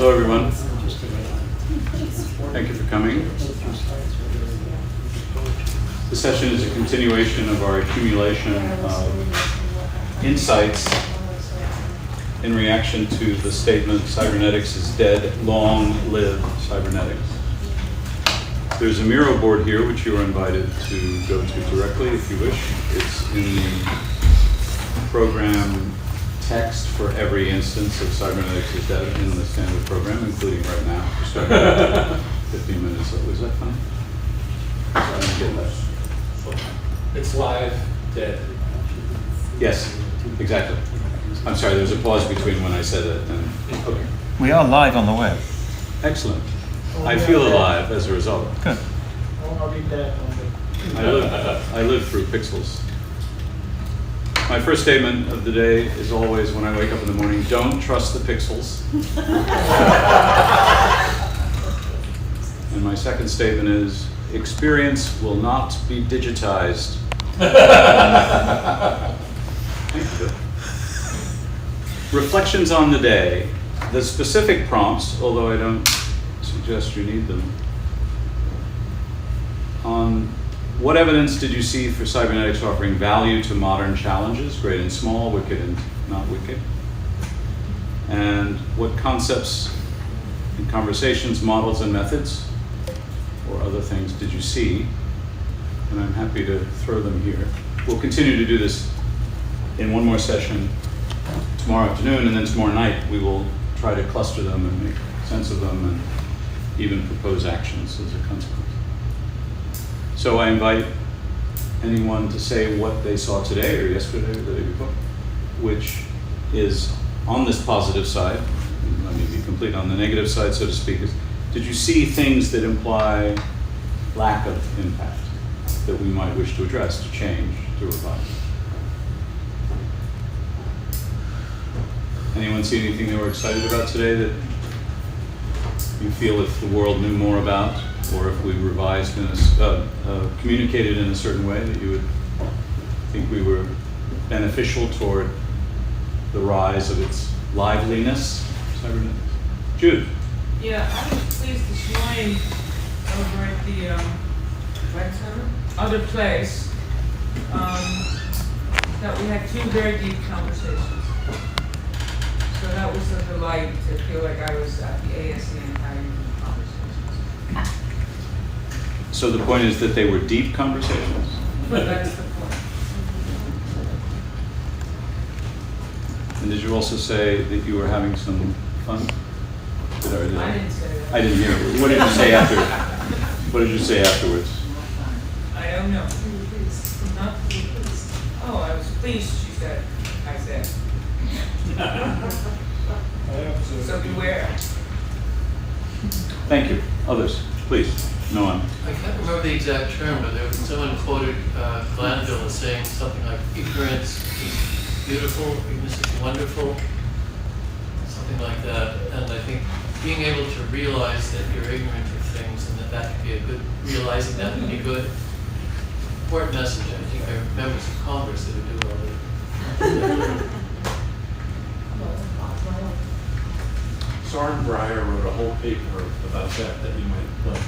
Hello, everyone. Thank you for coming. This session is a continuation of our accumulation of insights in reaction to the statement, Cybernetics is dead, long live Cybernetics. There's a Miro board here, which you are invited to go to directly if you wish. It's in the program text for every instance of Cybernetics is dead in the standard program, including right now. We're starting at 15 minutes. Was that funny? I didn't get that. It's live, dead. Yes, exactly. I'm sorry, there's a pause between when I said it and, okay. We are live on the web. Excellent. I feel alive as a result. Good. I'll be dead. I live through pixels. My first statement of the day is always when I wake up in the morning, don't trust the pixels. And my second statement is, experience will not be digitized. Thank you. Reflections on the day. The specific prompts, although I don't suggest you need them. On what evidence did you see for cybernetics offering value to modern challenges, great and small, wicked and not wicked? And what concepts and conversations, models and methods, or other things did you see? And I'm happy to throw them here. We'll continue to do this in one more session tomorrow afternoon, and then tomorrow night we will try to cluster them and make sense of them and even propose actions as a consequence. So I invite anyone to say what they saw today or yesterday or the day before, which is on this positive side. Let me be complete. On the negative side, so to speak, is did you see things that imply lack of impact that we might wish to address, to change, to revise? Anyone see anything they were excited about today that you feel if the world knew more about, or if we revised in communicated in a certain way that you would think we were beneficial toward the rise of its liveliness? Cybernetics. Jude. Yeah, I was pleased this morning over at the other place that we had two very deep conversations. So that was a delight to feel like I was at the ASC and having conversations. So the point is that they were deep conversations? But that's the point. And did you also say that you were having some fun? I didn't say that. I didn't hear it. What did you say after? What did you say afterwards? I don't know. Not pleased. Oh, I was pleased, she said. I said. So beware. Thank you. Others, please. No one. I can't remember the exact term, but there was someone quoted Glanville as saying something like, ignorance is beautiful, ignorance is wonderful, something like that. And I think being able to realize that you're ignorant of things and that could be a good, realizing that would be good. Important message. I think there are members of Congress that would do all that. Soren Breyer wrote a whole paper about that you might like.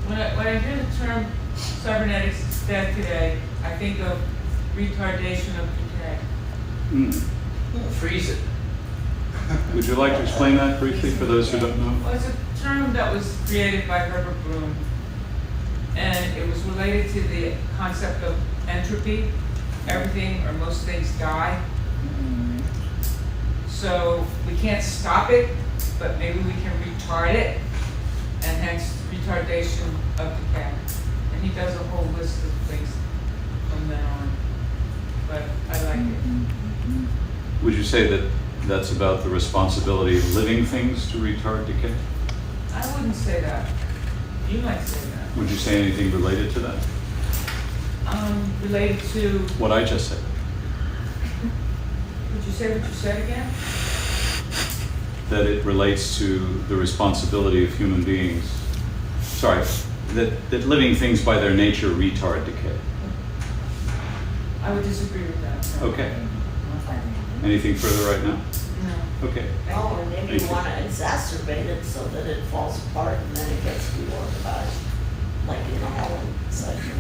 When I hear the term cybernetics is dead today, I think of retardation of decay. Freeze it. Would you like to explain that briefly for those who don't know? Well, it's a term that was created by Herbert Bloom, and it was related to the concept of entropy. Everything or most things die. So we can't stop it, but maybe we can retard it, and hence retardation of decay. And he does a whole list of things from then on, but I like it. Would you say that that's about the responsibility of living things to retard decay? I wouldn't say that. You might say that. Would you say anything related to that? Related to, What I just said. would you say what you said again? That it relates to the responsibility of human beings. Sorry, that living things by their nature retard decay. I would disagree with that. Okay. Anything further right now? No. Okay. Oh, and maybe Thank you you. wanna exacerbate it so that it falls apart and then it gets reorganized, like in a Holland section.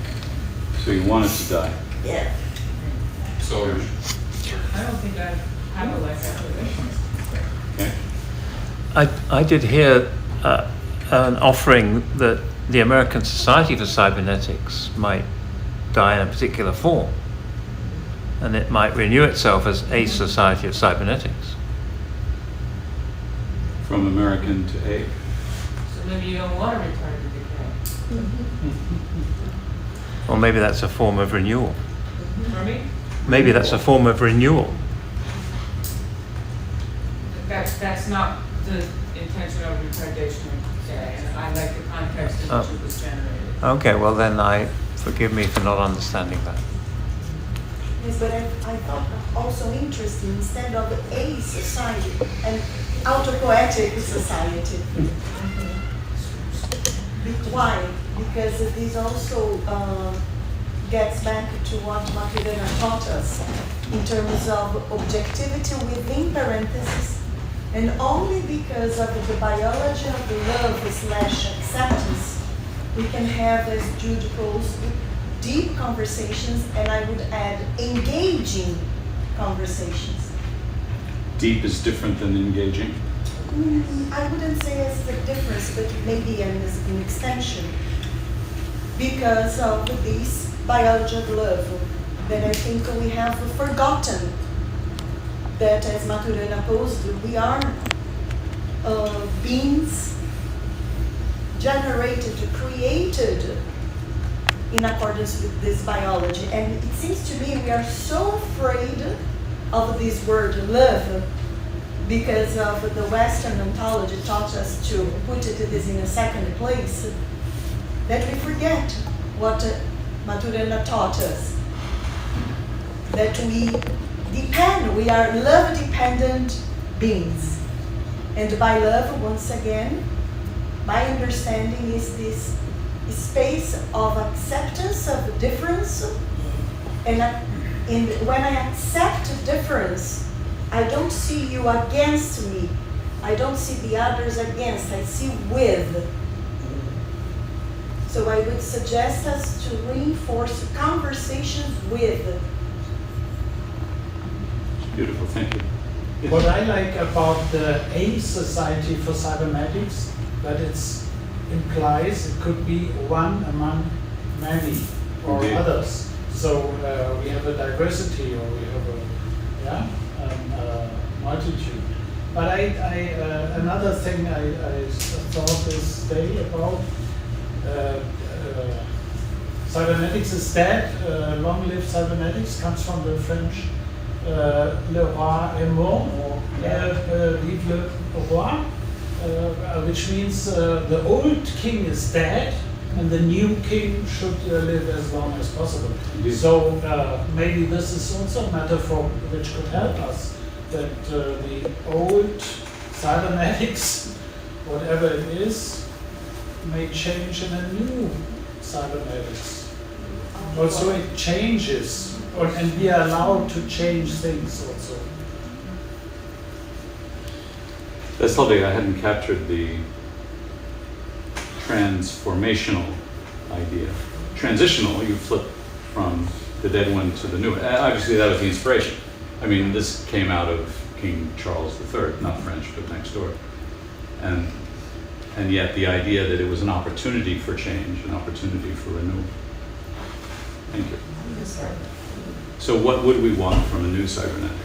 So you want it to die? Yeah. So, I don't think I have a life after this. Okay. I did hear an offering that the American Society for Cybernetics might die in a particular form, and it might renew itself as a Society of Cybernetics. From American to A. So maybe you don't want to retire to decay. Or maybe that's a form of renewal. For me, Maybe that's a form of renewal. that's not the intention of retardation of decay, and I like the context in which it was generated. Okay, well then forgive me for not understanding that. Yes, but I thought also interesting, instead of a society, an autopoetic society. Why? Because this also gets back to what Macarena taught us in terms of objectivity within parentheses, and only because of the biology of the love/acceptance, we can have, as Jude calls, deep conversations, and I would add engaging conversations. Deep is different than engaging. I wouldn't say it's the difference, but maybe an extension. Because of this biology of love, that I think we have forgotten that, as Maturana posed, we are beings generated, created in accordance with this biology. And it seems to me we are so afraid of this word love because of the Western ontology taught us to put this in a second place, that we forget what Maturana taught us. That we are love-dependent beings. And by love, once again, my understanding is this space of acceptance of difference. And when I accept difference, I don't see you against me. I don't see the others against. I see with. So I would suggest us to reinforce conversations with. Beautiful, thank you. Yes. what I like about the A Society for Cybernetics, that it implies it could be one among many or Indeed. others. So we have a diversity, or we have a multitude. But another thing I thought this day about cybernetics is dead. Long live cybernetics comes from the French le roi est mort, or vive le roi, which means the old king is dead and the new king should live as long as possible. Indeed. So maybe this is also a metaphor which could help us, that the old cybernetics, whatever it is, may change in a new cybernetics. Also it changes, and we are allowed to change things also. That's lovely. I hadn't captured the transformational idea. Transitional, you flip from the dead one to the new one. Obviously, that was the inspiration. I mean, this came out of King Charles III, not French, but next door. And yet the idea that it was an opportunity for change, an opportunity for renewal. Thank you. So what would we want from a new cybernetic?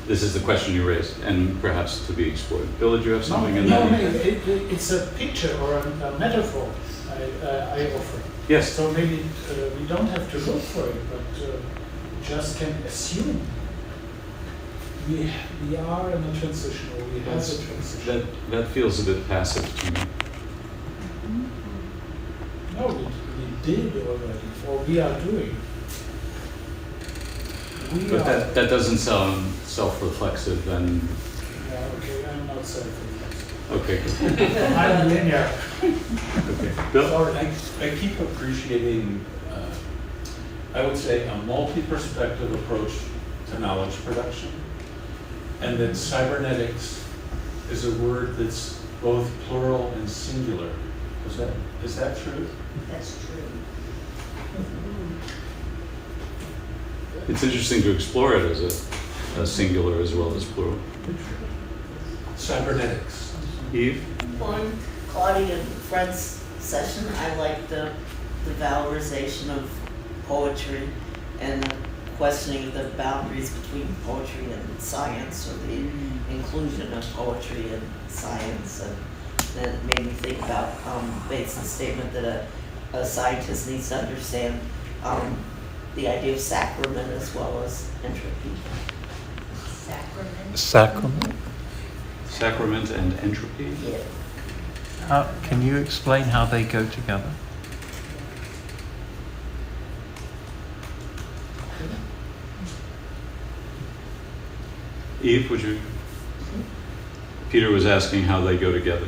This is the question you raised, and perhaps to be explored. Bill, did you have something in No, there? it's a picture or a metaphor I offer. Yes. So maybe we don't have to look for it, but just can assume we are in a transition, or we have a transition. That feels a bit passive to me. No, we did already, or we are doing. But that doesn't sound self-reflexive and, Yeah, okay, I'm not self-reflexive. okay, good. I'm linear. Okay. Bill? I keep appreciating I would say, a multi-perspective approach to knowledge production. And that cybernetics is a word that's both plural and singular. Is that true? That's true. It's interesting to explore it as a singular as well as plural. Cybernetics. Eve? Well, in Claudia and Fred's session, I liked the valorization of poetry and the questioning of the boundaries between poetry and science, or the inclusion of poetry and science. And then it made me think about Bates's statement that a scientist needs to understand the idea of sacrament as well as entropy. Sacrament? Sacrament? Sacrament and entropy? Yeah. Can you explain how they go together? Eve, would you? Peter was asking how they go together.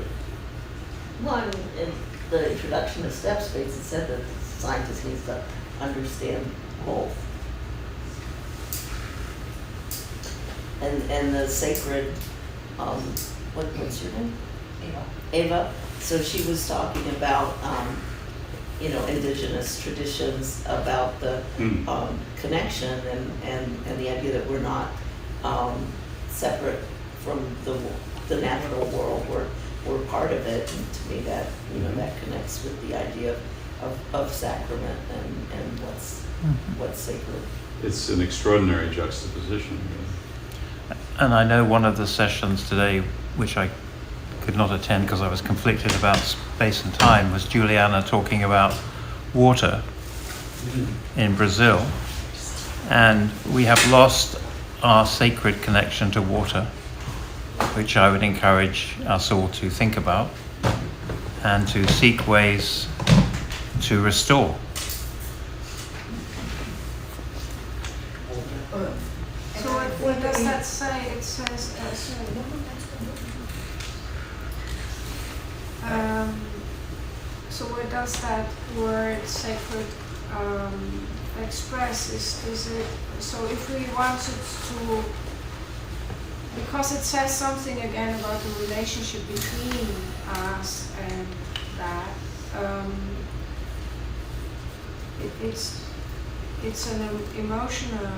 Well, in the introduction of step space, it said that the scientist needs to understand both. And the sacred, what's your name? Ava. So she was talking about, indigenous traditions, about the connection and the idea that we're not separate from the natural world. We're part of it, and to me that that connects with the idea of sacrament and what's sacred. It's an extraordinary juxtaposition. And I know one of the sessions today, which I could not attend because I was conflicted about space and time, was Juliana talking about water in Brazil. And we have lost our sacred connection to water, which I would encourage us all to think about and to seek ways to restore. So what does that say? It says, so what does that word sacred express? Is it, so if we wanted to, because it says something again about the relationship between us and that, it's an emotional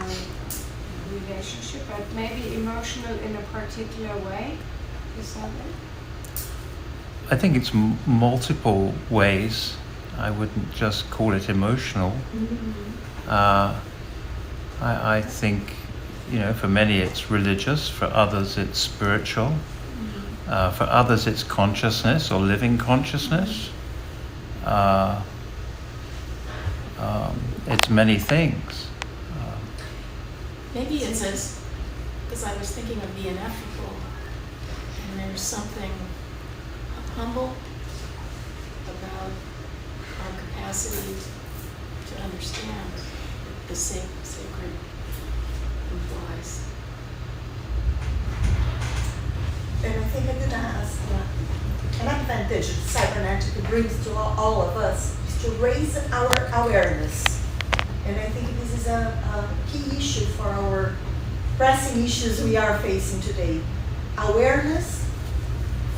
relationship, but maybe emotional in a particular way. Is that it? I think it's multiple ways. I wouldn't just call it emotional. I think, for many it's religious, for others it's spiritual, for others it's consciousness or living consciousness. It's many things. Maybe it says, because I was thinking of the ineffable, and there's something humble about our capacity to understand the sacred implies. And I think I could ask an advantage Cybernetics brings to all of us is to raise our awareness. And I think this is a key issue for our pressing issues we are facing today. Awareness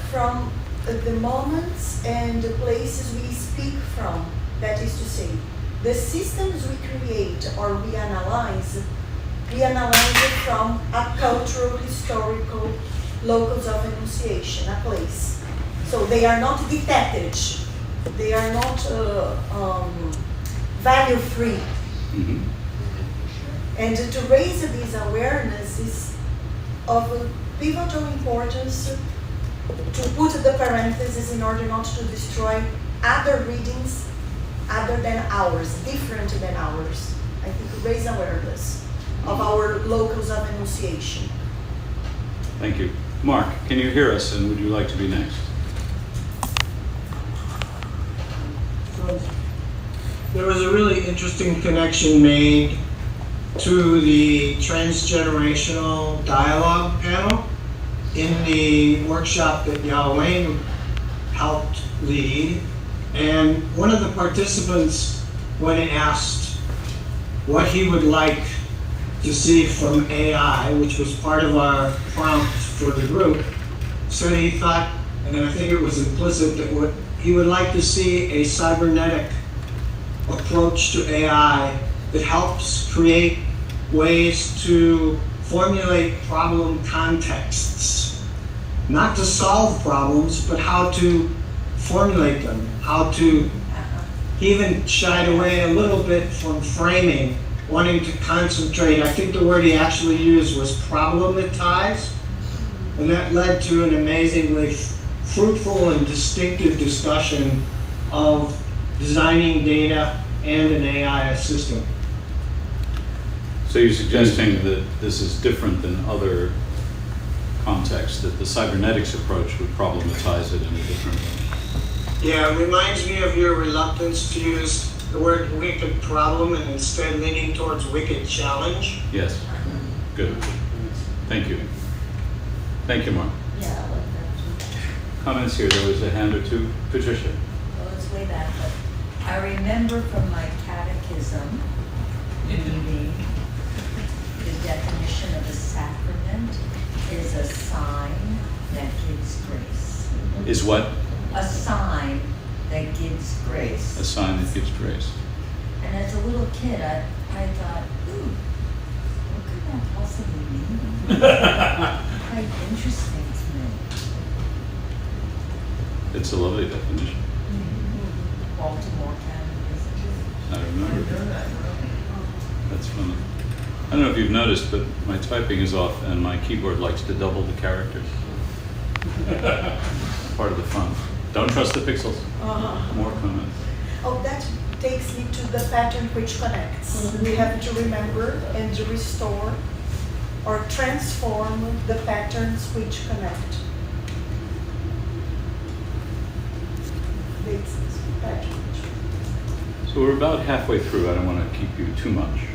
from the moments and the places we speak from. That is to say, the systems we create or we analyze it from a cultural, historical locus of enunciation, a place. So they are not detached, they are not value-free. Mm-hmm. And to raise this awareness is of pivotal importance to put the parentheses in order not to destroy other readings other than ours, different than ours. I think raise awareness of our locus of enunciation. Thank you. Mark, can you hear us, and would you like to be next? There was a really interesting connection made to the transgenerational dialogue panel in the workshop that Yao Wayne helped lead. And one of the participants, when asked what he would like to see from AI, which was part of our prompt for the group. So he thought, and I think it was implicit, that what he would like to see a cybernetic approach to AI that helps create ways to formulate problem contexts. Not to solve problems, but how to formulate them, how to, he even shied away a little bit from framing, wanting to concentrate. I think the word he actually used was problematize, and that led to an amazingly fruitful and distinctive discussion of designing data and an AI assistant. So you're suggesting that this is different than other contexts, that the cybernetics approach would problematize it in a different way? Yeah, it reminds me of your reluctance to use the word wicked problem and instead leaning towards wicked challenge. Yes, good. Thank you. Thank you, Mark. Yeah, I like that too. Comments here, there was a hand or two. Patricia? Well, it's way back, but I remember from my catechism reading the definition of a sacrament is a sign that gives grace. Is what? A sign that gives grace. A sign that gives grace. And as a little kid, I thought, ooh, what could that possibly mean? Quite interesting to me. It's a lovely definition. Baltimore Catechism. I remember. That's funny. I don't know if you've noticed, but my typing is off and my keyboard likes to double the characters. Part of the fun. Don't trust the pixels. More comments. Oh, that takes me to the pattern which connects. We have to remember and to restore or transform the patterns which connect. It's pattern which. So we're about halfway through. I don't want to keep you too much,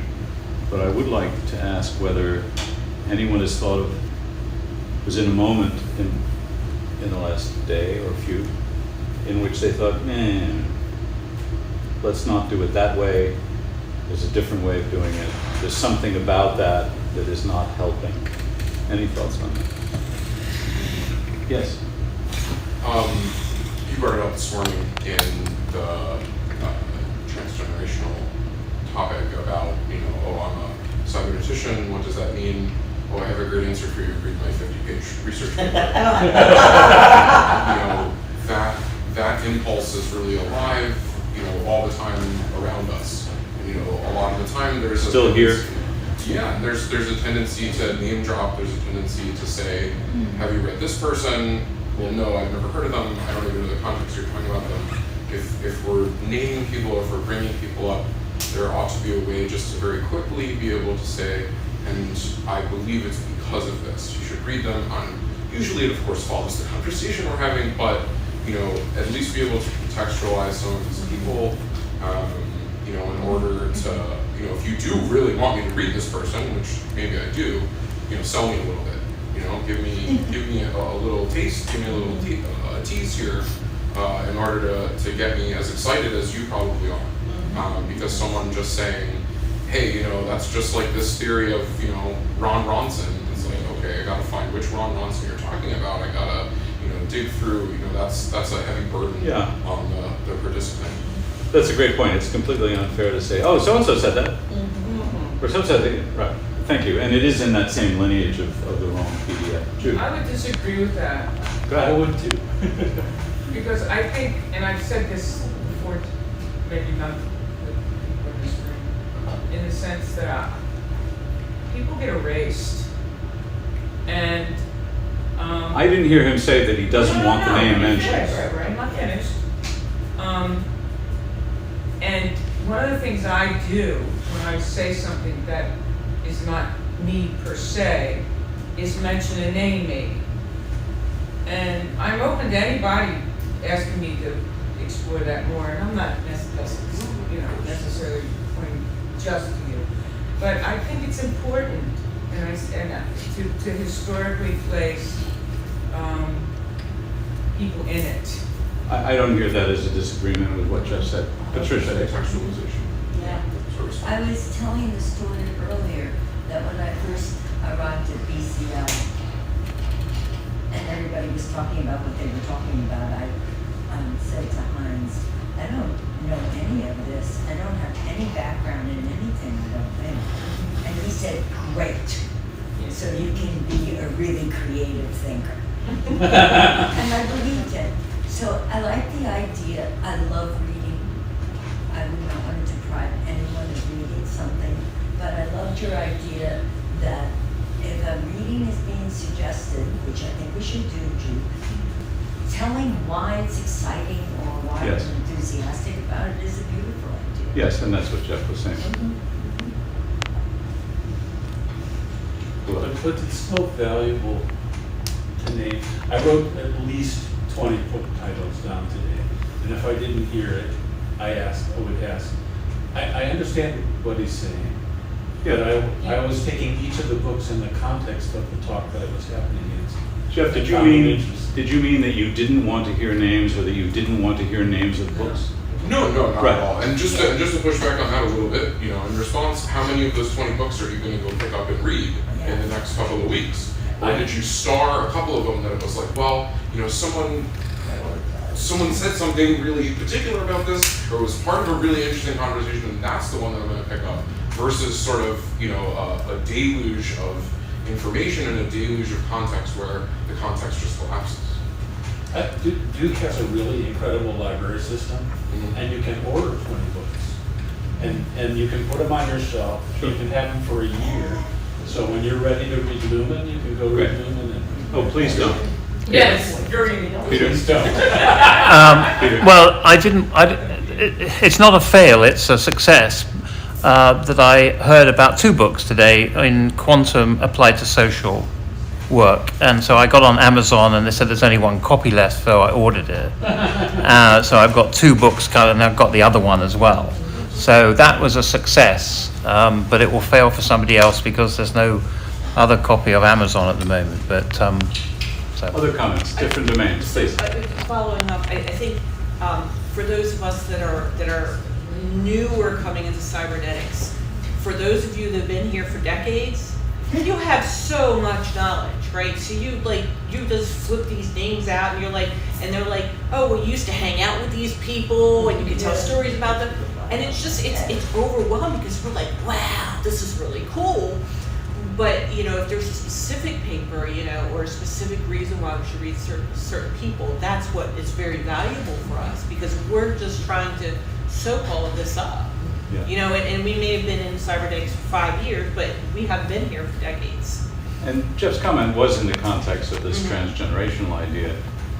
but I would like to ask whether anyone has thought of, was in a moment in the last day or few in which they thought, man, let's not do it that way. There's a different way of doing it. There's something about that that is not helping. Any thoughts on that? Yes. You brought it up this morning in the transgenerational topic about, oh, I'm a cybernetician, what does that mean? Oh, I have a great answer for you, read my 50-page research paper. That impulse is really alive, all the time around us. And, a lot of the time there's still here. Yeah, there's a tendency to name drop, there's a tendency to say, have you read this person? Well, no, I've never heard of them, I don't even know the context you're talking about them. If we're naming people, if we're bringing people up, there ought to be a way just to very quickly be able to say, and I believe it's because of this. You should read them on, usually it of course follows the conversation we're having, but at least be able to contextualize some of these people, in order to, if you do really want me to read this person, which maybe I do, sell me a little bit. Give me a little taste, give me a little tease here, in order to get me as excited as you probably are. Because someone just saying, hey, that's just like this theory of, Ron Ronson. It's like, okay, I gotta find which Ron Ronson you're talking about. I gotta, dig through, that's a heavy burden on the participant. That's a great point. It's completely unfair to say, oh, so-and-so said that. Or so-and-so said that. Right. Thank you. And it is in that same lineage of the wrong PDF. Jude. I would disagree with that. Go ahead. I would too. Because I think, and I've said this before, maybe not with people in this room, in the sense that people get erased. And I didn't hear him say that he doesn't want the name mentioned. Right. I'm not finished. And one of the things I do when I say something that is not me per se is mention a name maybe. And I'm open to anybody asking me to explore that more, and I'm not necessarily pointing just to you. But I think it's important, to historically place people in it. I don't hear that as a disagreement with what Jeff said. Patricia. Contextualization. Yeah. Sort of I was telling the story earlier that when I first arrived at BCL and everybody was talking about what they were talking about, I said to Heinz, I don't know any of this. I don't have any background in anything, I don't think. And he said, great. So you can be a really creative thinker. And I believed it. So I like the idea. I love reading. I would not want to deprive anyone of reading something, but I loved your idea that if a reading is being suggested, which I think we should do, Jude, telling why it's exciting or why Yes. we're enthusiastic about it is a beautiful idea. Yes, and that's what Jeff was saying. But it's still valuable to name. I wrote at least 20 book titles down today, and if I didn't hear it, I would ask. I understand what he's saying, but I was taking each of the books in the context of the talk that it was happening in. Jeff, did you mean that you didn't want to hear names, or that you didn't want to hear names of books? No, not Right. at all. And just to push back on that a little bit, in response, how many of those 20 books are you going to go pick up and read in the next couple of weeks? Or did you star a couple of them that it was like, well, someone said something really particular about this, or was part of a really interesting conversation, and that's the one that I'm going to pick up, versus sort of, a deluge of information and a deluge of context where the context just collapses. Duke has a really incredible library system, and you can order 20 books, and you can put them on your shelf. You can have them for a year. So when you're ready to read Lumen, you can go read Right. Lumen. Oh, please don't. Yes, Please don't. Well, it's not a fail, it's a success. That I heard about 2 books today in quantum applied to social work. And so I got on Amazon and they said there's only 1 copy left, so I ordered it. So I've got 2 books and I've got the other one as well. So that was a success, but it will fail for somebody else because there's no other copy of Amazon at the moment. But so. Other comments, different domains, please. Following up, I think for those of us that are newer coming into cybernetics, for those of you that have been here for decades, you have so much knowledge, right? So you just flip these names out, and they're like, oh, we used to hang out with these people, and you can tell stories about them, and it's overwhelming because we're like, wow, this is really cool. But if there's a specific paper, or a specific reason why we should read certain people, that's what is very valuable for us, because we're just trying to soak all of this up. Yeah. And we may have been in cybernetics for 5 years, but we have been here for decades. And Jeff's comment was in the context of this transgenerational idea,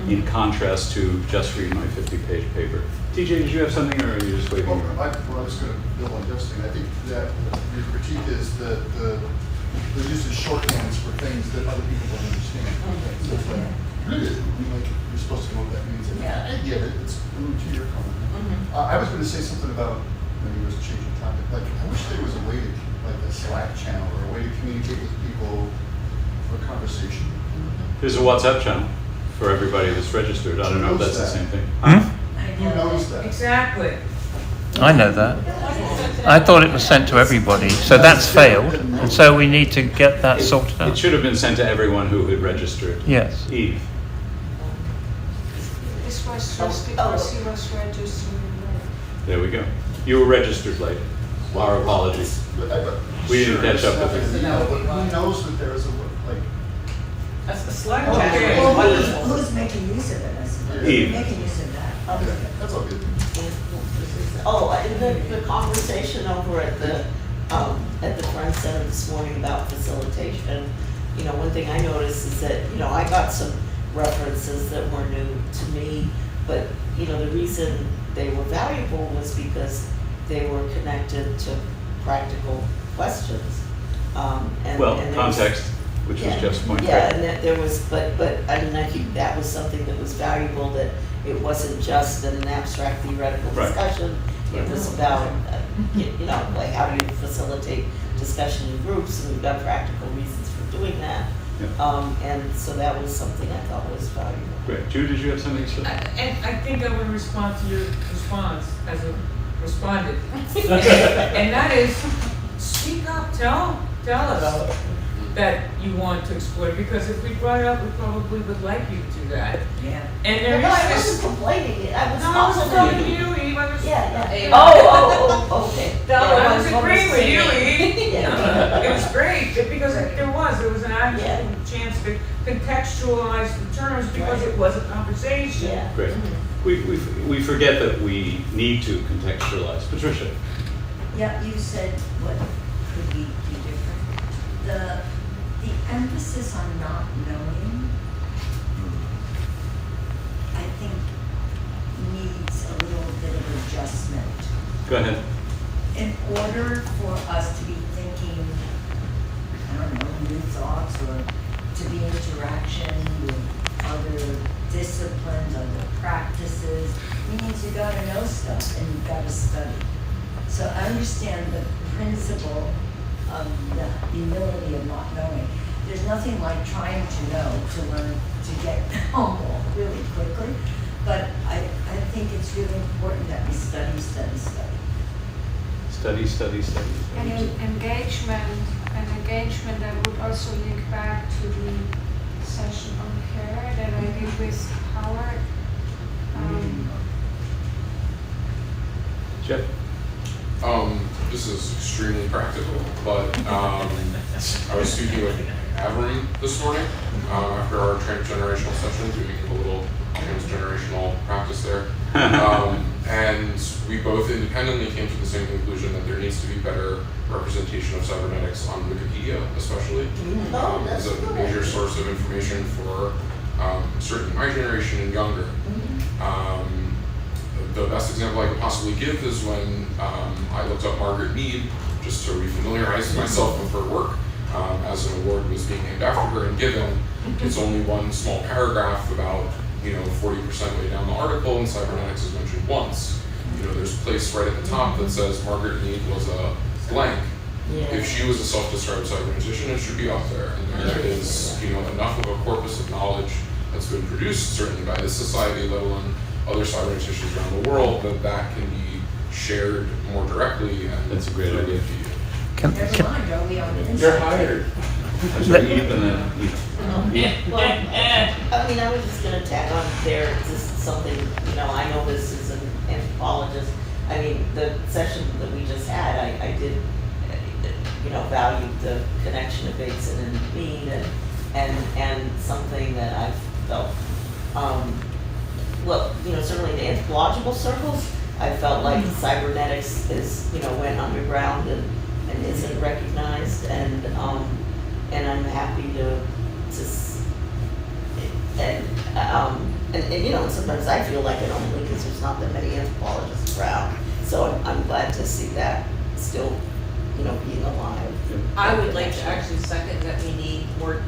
in contrast to just read my 50-page paper. TJ, did you have something, or are you just waiting? Well, I was going to build on Jeff's thing. I think that your critique is that the use of shorthands for things that other people don't understand. So it's like, really? You're supposed to know what that means. And I get it. It's to your comment. I was going to say something about, maybe it was changing topic. Like, I wish there was a way to, like a Slack channel or a way to communicate with people for a conversation. There's a WhatsApp channel for everybody that's registered. I don't know if that's the same thing. Who knows that? exactly. I know that. I thought it was sent to everybody, so that's failed. And so we need to get that sorted It out. should have been sent to everyone who had registered. Yes. Eve. This was just because he was registering late. There we go. You were registered late. Our apologies. We didn't catch up with it. But who knows that there is a A Slack Oh, channel okay. is Well, wonderful. who's making use of it, I suppose? Eve. Making use of that. Okay, that's all good. The conversation over at the Friends Center this morning about facilitation, one thing I noticed is that, I got some references that were new to me, but, the reason they were valuable was because they were connected to practical questions. And Well, there was- context, which was Jeff's point. Yeah, and that there was, but I think that was something that was valuable, that it wasn't just an abstract theoretical Right. discussion. It was about, like how do you facilitate discussion in groups, and we've got practical reasons for doing that. Yeah. And so that was something I thought was valuable. Great. Jude, did you have something to say? And I think I would respond to your response as a responded. And that is, speak up, tell us that you want to explore it, because if we brought it up, we probably would like you to do that. Yeah. And there No, I is wasn't this. complaining, I was No, I was complimenting. talking to you, Eve, I was. Yeah. Oh, okay. I was agreeing with you, Eve. Yeah. It was great, because there was an actual Yeah. chance to contextualize the terms, because it was a conversation. Yeah. Great. We forget that we need to contextualize. Patricia? Yeah, you said what could we do different? The emphasis on not knowing, I think, needs a little bit of adjustment. Go ahead. In order for us to be thinking, I don't know, new thoughts, or to be in interaction with other disciplines, other practices, means you gotta know stuff and you've gotta study. So I understand the principle of the humility of not knowing. There's nothing like trying to know to learn to get humble really quickly, but I think it's really important that we study. Study. And engagement that would also link back to the session on care that I did with Howard. Jeff? This is extremely practical, but I was speaking with Avram this morning after our transgenerational session, doing a little transgenerational practice there. And we both independently came to the same conclusion that there needs to be better representation of cybernetics on Wikipedia, especially. As a major source of information for certainly my generation and younger. The best example I could possibly give is when I looked up Margaret Mead, just to refamiliarize myself with her work, as an award was being named after her and given. It's only one small paragraph, about 40% way down the article, and cybernetics is mentioned once. There's a place right at the top that says Margaret Mead was a blank. If she was a self-described cybernetician, it should be up there. And there is enough of a corpus of knowledge that's been produced, certainly by this society, let alone other cyberneticians around the world, that can be shared more directly. And that's a great idea. Never mind, are we on the You're hired. That's right, Eve and then Eve. Well, I was just gonna tag on there, just something, I know this is an anthropologist. The session that we just had, I did, value the connection of Bateson and Mead, and something that I've felt, certainly in the anthropological circles, I felt like cybernetics is, went underground and isn't recognized, and I'm happy to sometimes I feel like it only because there's not that many anthropologists around, so I'm glad to see that still, being alive. I would like to actually second that we need more,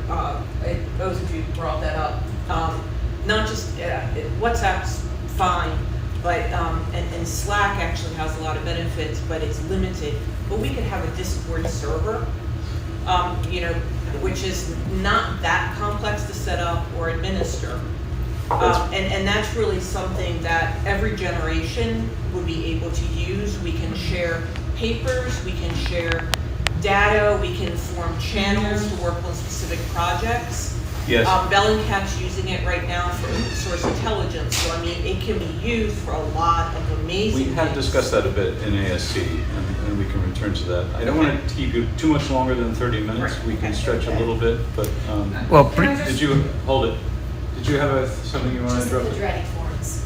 those of you who brought that up, not just, WhatsApp's fine, but, and Slack actually has a lot of benefits, but it's limited. But we could have a Discord server, which is not that complex to set up or administer. And that's really something that every generation would be able to use. We can share papers, we can share data, we can form channels to work on specific projects. Yes. Bellingcat's using it right now for open source intelligence, so it can be used for a lot of amazing We have things. discussed that a bit in ASC, and we can return to that. I don't want to keep you too much longer than 30 minutes. We can stretch a little bit, but Well, did you hold it? Did you have something you want to interrupt? Just the Pedretti forms.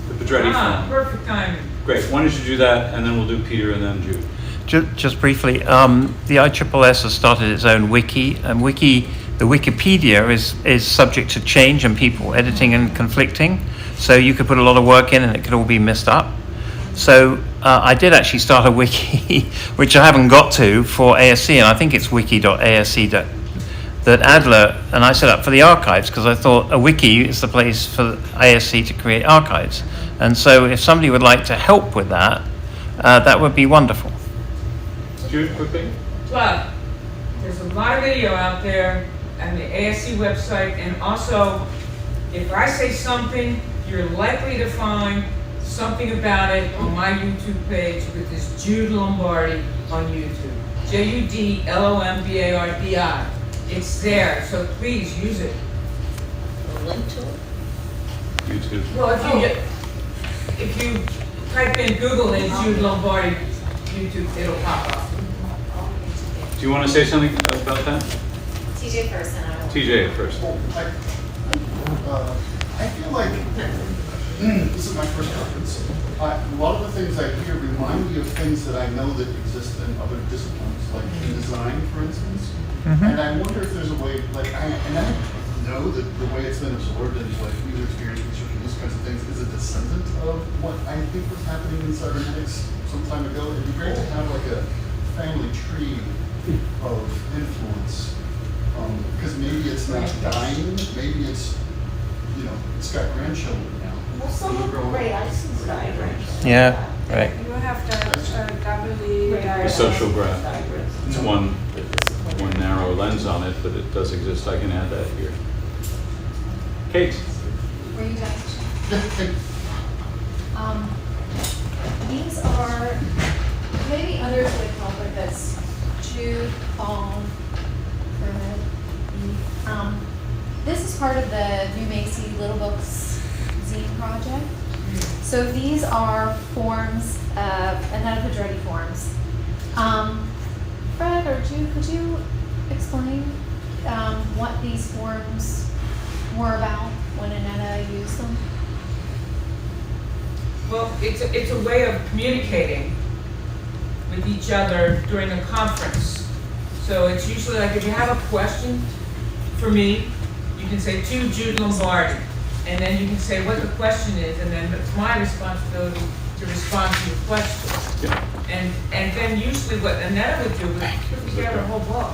The Pedretti form. Perfect timing. Great. Why don't you do that, and then we'll do Peter and then Jude. Just briefly, the ISSS has started its own wiki, and the Wikipedia is subject to change and people editing and conflicting. So you could put a lot of work in and it could all be messed up. So I did actually start a wiki, which I haven't got to, for ASC, and I think it's wiki.asc. that Adler and I set up for the archives, because I thought a wiki is the place for ASC to create archives. And so if somebody would like to help with that, that would be wonderful. Jude, quickly. But there's a lot of video out there on the ASC website, and also, if I say something, you're likely to find something about it on my YouTube page with this Jude Lombardi on YouTube. JUDLOMBARDI. It's there, so please use it. A link to it? YouTube. Well, if you type in Google and Jude Lombardi YouTube, it'll pop up. Do you want to say something about that? TJ first, and I will. TJ first. I feel like this is my first conference. A lot of the things I hear remind me of things that I know that exist in other disciplines, like in design, for instance. And I wonder if there's a way, like, I know that the way it's been absorbed into like user experience research and these kinds of things is a descendant of what I think was happening in cybernetics some time ago. It'd be great to have like a family tree of influence, because maybe it's not dying, maybe it's, you know, it's got grandchildren now. Well, some of the great ISIS diagrams. Yeah, right. You have the doubly The social graph. It's one narrow lens on it, but it does exist. I can add that here. Kate. Were you done? These are, maybe others would help with this. Jude, Paul, Fred, Eve. This is part of the New Macy Little Books zine project. So these are forms, Annetta Pedretti forms. Fred or Jude, could you explain what these forms were about when Annetta used them? Well, it's a way of communicating with each other during a conference. So it's usually like if you have a question for me, you can say to Jude Lombardi, and then you can say what the question is, and then it's my responsibility to respond to your question. Yeah. And then usually what Annetta would do was put together a whole book.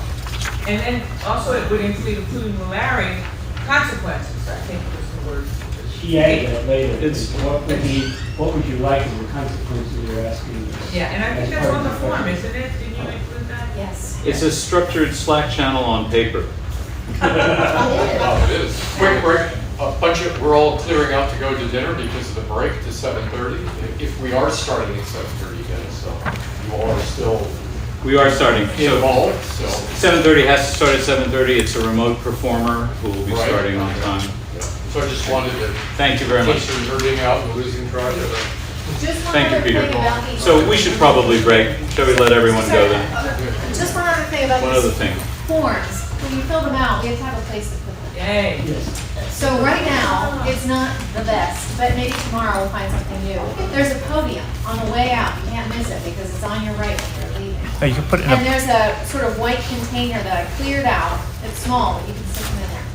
And then also it would include Larry, consequences, I think was the word. She added that later. It's- What would you like as a consequence of your asking? Yeah, and I think that's on the form, isn't it? Did you include that? Yes. It's a structured Slack channel on paper. Oh, it is. Quick break. We're all clearing out to go to dinner because of the break to 7:30. If we are starting at 7:30 again, so you all are still We are starting. So involved, so. 7:30 has to start at 7:30. It's a remote performer who will be Right. starting on time. So I just wanted to. Thank you very In much. case you're nerding out and losing track of it. Just one Thank you, other Peter. thing about these. So we should probably break. Shall we let everyone go then? Just one other thing about One these other thing. forms. When you fill them out, we have to have a place to put them. Yay. So right now, it's not the best, but maybe tomorrow we'll find something new. There's a podium on the way out. You can't miss it because it's on your right when you're leaving. Oh, you can put it in And a, there's a sort of white container that I cleared out. It's small, but you can stick them in there.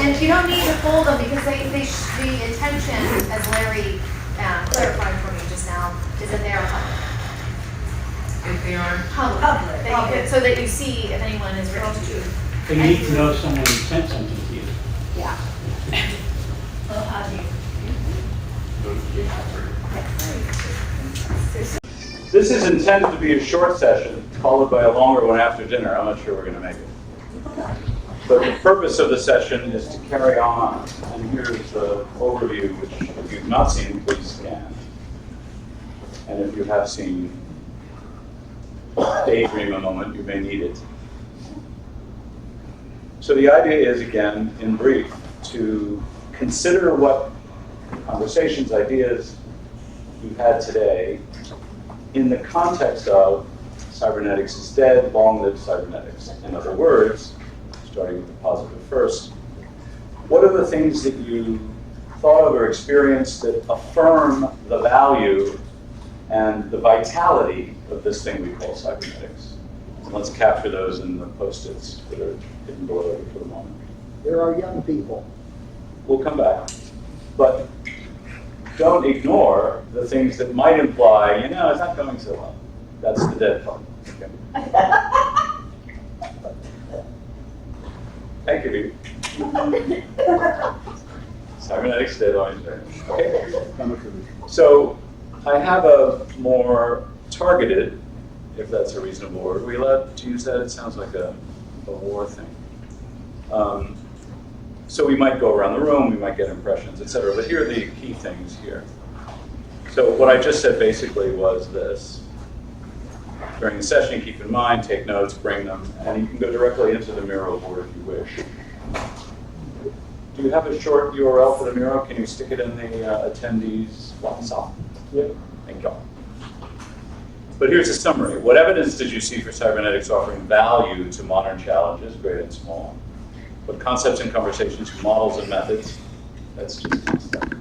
And you don't need to fold them because the intention, as Larry clarified for me just now, is that they are public. If they are. Public. That you could- So that you see if anyone is written to you. They need to know someone sent something to you. Yeah. Well, how do you? This is intended to be a short session, followed by a longer one after dinner. I'm not sure we're going to make it. But the purpose of the session is to carry on. And here's the overview, which if you've not seen, please scan. And if you have seen, daydream a moment, you may need it. So the idea is, again, in brief, to consider what conversations, ideas we've had today in the context of cybernetics is dead, long live cybernetics. In other words, starting with the positive first, what are the things that you thought of or experienced that affirm the value and the vitality of this thing we call cybernetics? And let's capture those in the post-its that are hidden below it for the moment. There are young people. We'll come back. But don't ignore the things that might imply, you know, it's not going so well. That's the dead part. Okay. Thank you, Cybernetics dead on there. Okay. So I have a more targeted, if that's a reasonable word. Are we allowed to use that? It sounds like a war thing. So we might go around the room, we might get impressions, et cetera. But here are the key things here. So what I just said basically was this. During the session, keep in mind, take notes, bring them, and you can go directly into the Miro board if you wish. Do you have a short URL for the Miro? Can you stick it in the attendees WhatsApp? Yep. Thank you. But here's a summary. What evidence did you see for cybernetics offering value to modern challenges, great and small? What concepts and conversations, models and methods? That's just concept.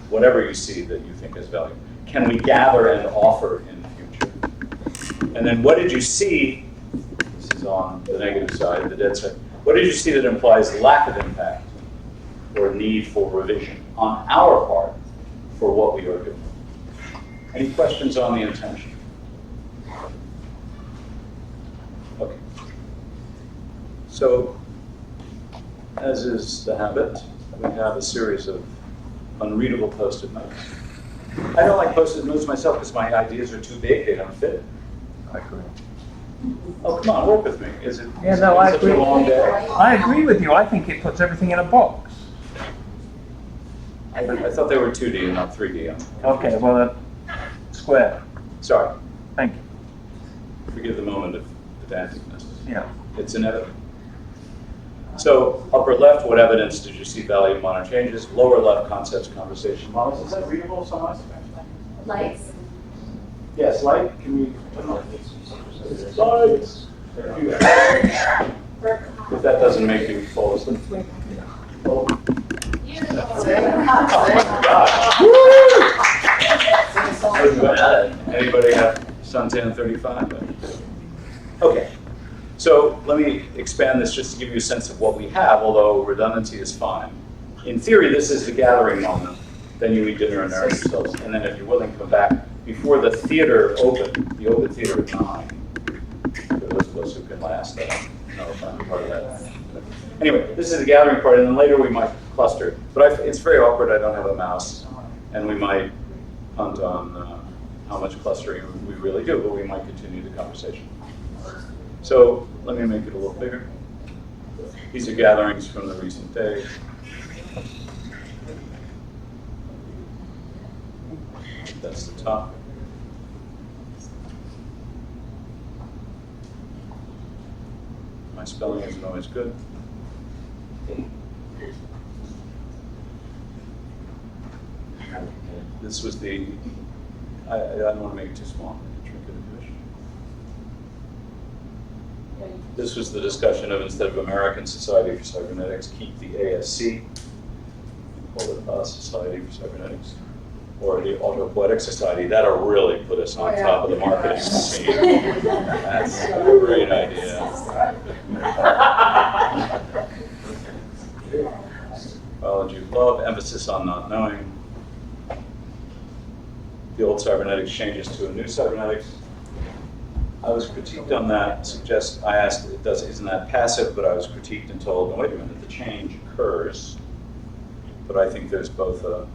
Whatever you see that you think has value. Can we gather and offer in the future? And then what did you see? This is on the negative side, the dead side. What did you see that implies lack of impact or need for revision on our part for what we are doing? Any questions on the intention? Okay. So, as is the habit, we have a series of unreadable post-it notes. I don't like post-it notes myself because my ideas are too big, they don't fit. I agree. Oh, come on, work with me. Is it Yeah, no, I such agree. a long day? I agree with you. I think it puts everything in a box. I thought they were 2D and not 3D. Okay, well, square. Sorry. Thank you. Forgive the moment of pedanticness. Yeah. It's inevitable. So, upper left, what evidence did you see value in modern changes? Lower left, concepts, conversation models. Is that readable, someone? Lights. Yes, light. Can we turn on lights? If that doesn't make you fall asleep. Oh. Anybody have suntan 35? Okay. So let me expand this just to give you a sense of what we have, although redundancy is fine. In theory, this is the gathering moment. Then you eat dinner and nourish yourselves. And then if you're willing to come back before the theater opened, the open theater at 9. For those of us who can last, no, I'm part of that. Anyway, this is the gathering part, and then later we might cluster. But it's very awkward, I don't have a mouse, and we might hunt on how much clustering we really do, but we might continue the conversation. So let me make it a little bigger. These are gatherings from the recent day. That's the top. My spelling isn't always good. This was the, I don't want to make it too small. This was the discussion of, instead of American Society for Cybernetics, keep the ASC, call it a Society for Cybernetics, or the Autopoietic Society. That'll really put us on top of the marketing scene. That's a great idea. Biology of love, emphasis on not knowing. The old cybernetics changes to a new cybernetics. I was critiqued on that. I asked, isn't that passive? But I was critiqued and told, no, wait a minute, the change occurs. But I think there's both a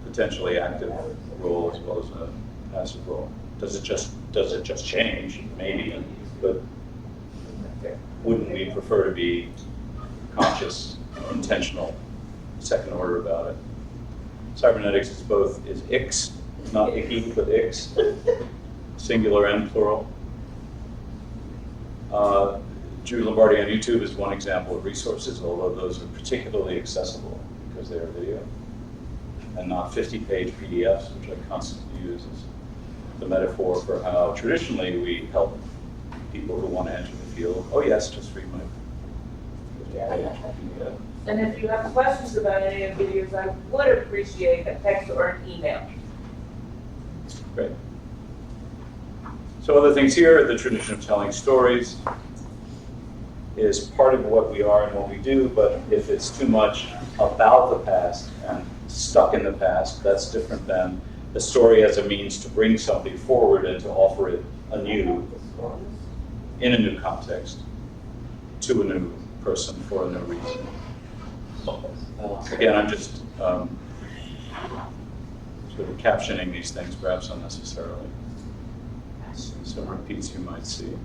potentially active role as well as a passive role. Does it just change? Maybe, but wouldn't we prefer to be conscious, intentional, second order about it? Cybernetics is ix, not icky, but ix, singular and plural. Drew Lombardi on YouTube is one example of resources, although those are particularly accessible because they are video and not 50-page PDFs, which I constantly use as the metaphor for how traditionally we help people who want to enter the field. Oh yes, just read my 50-page PDF. And if you have questions about any of the videos, I would appreciate a text or an email. Great. So other things here, the tradition of telling stories is part of what we are and what we do, but if it's too much about the past and stuck in the past, that's different than the story as a means to bring somebody forward and to offer it anew, in a new context, to a new person for a new reason. Again, I'm just sort of captioning these things perhaps unnecessarily. Some repeats you might see.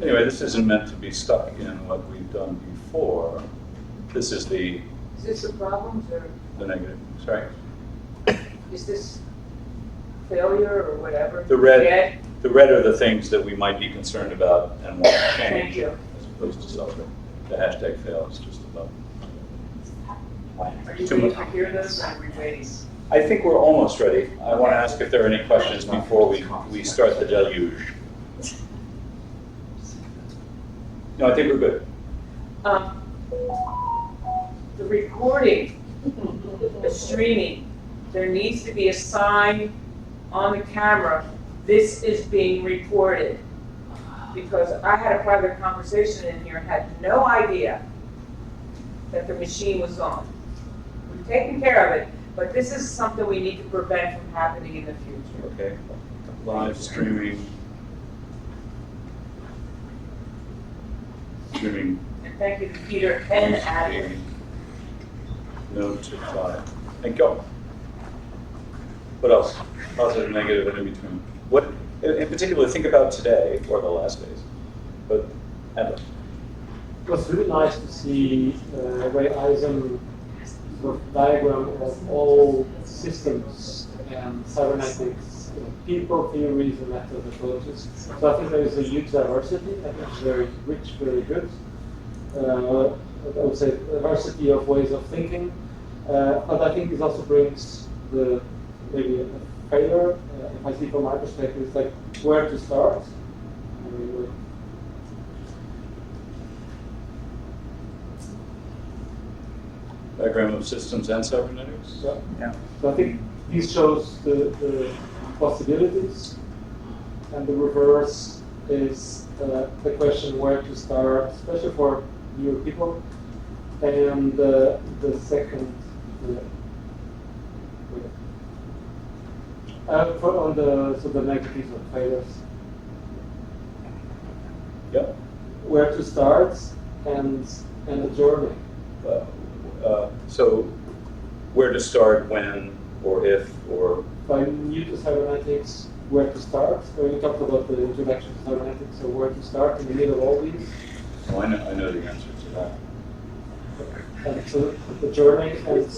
Anyway, this isn't meant to be stuck in what we've done before. This is the Is this a problem or the negative. Sorry. is this failure or whatever? The red are the things that we might be concerned about and want to change. Thank you. As opposed to celebrate. The hashtag fail is just about. Are you Too ready much. to hear this or are we waiting? I think we're almost ready. I want to ask if there are any questions before we start the deluge. No, I think we're good. The recording, the streaming, there needs to be a sign on the camera, this is being recorded. Because I had a private conversation in here and had no idea that the machine was on. We've taken care of it, but this is something we need to prevent from happening in the future. Okay. Live streaming. Streaming. And thank you to Peter and Adam. Notify. Thank you. What else? Positive, negative, and in between. What, in particular, think about today or the last days. But Adam. It was really nice to see Ray Eisen sort of diagram of all systems and cybernetics, people, theories, and method approaches. So I think there is a huge diversity. I think it's very rich, very good. I would say diversity of ways of thinking. But I think this also brings the maybe a failure. If I see from my perspective, it's like where to start. I mean, Diagram of systems and cybernetics? Yeah. So I think this shows the possibilities, and the reverse is the question where to start, especially for newer people. And the second, on the negatives of failures. Yep. Where to start and the journey. So where to start, when, or if, or? If I'm new to cybernetics, where to start? When you talked about the introduction to cybernetics, so where to start in the middle of all these? Oh, I know the answer to that. And so the journey and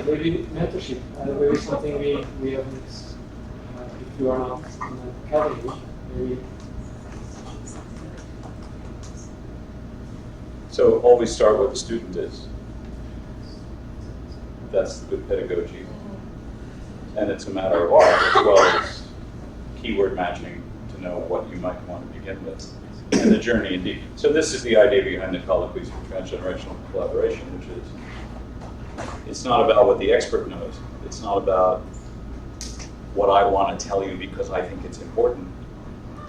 maybe mentorship, maybe something we haven't, if you are not in an academy, maybe. So always start where the student is. That's the good pedagogy. And it's a matter of art as well as keyword matching to know what you might want to begin with. And the journey indeed. So this is the idea behind the colloquies for transgenerational collaboration, which is, it's not about what the expert knows. It's not about what I want to tell you because I think it's important.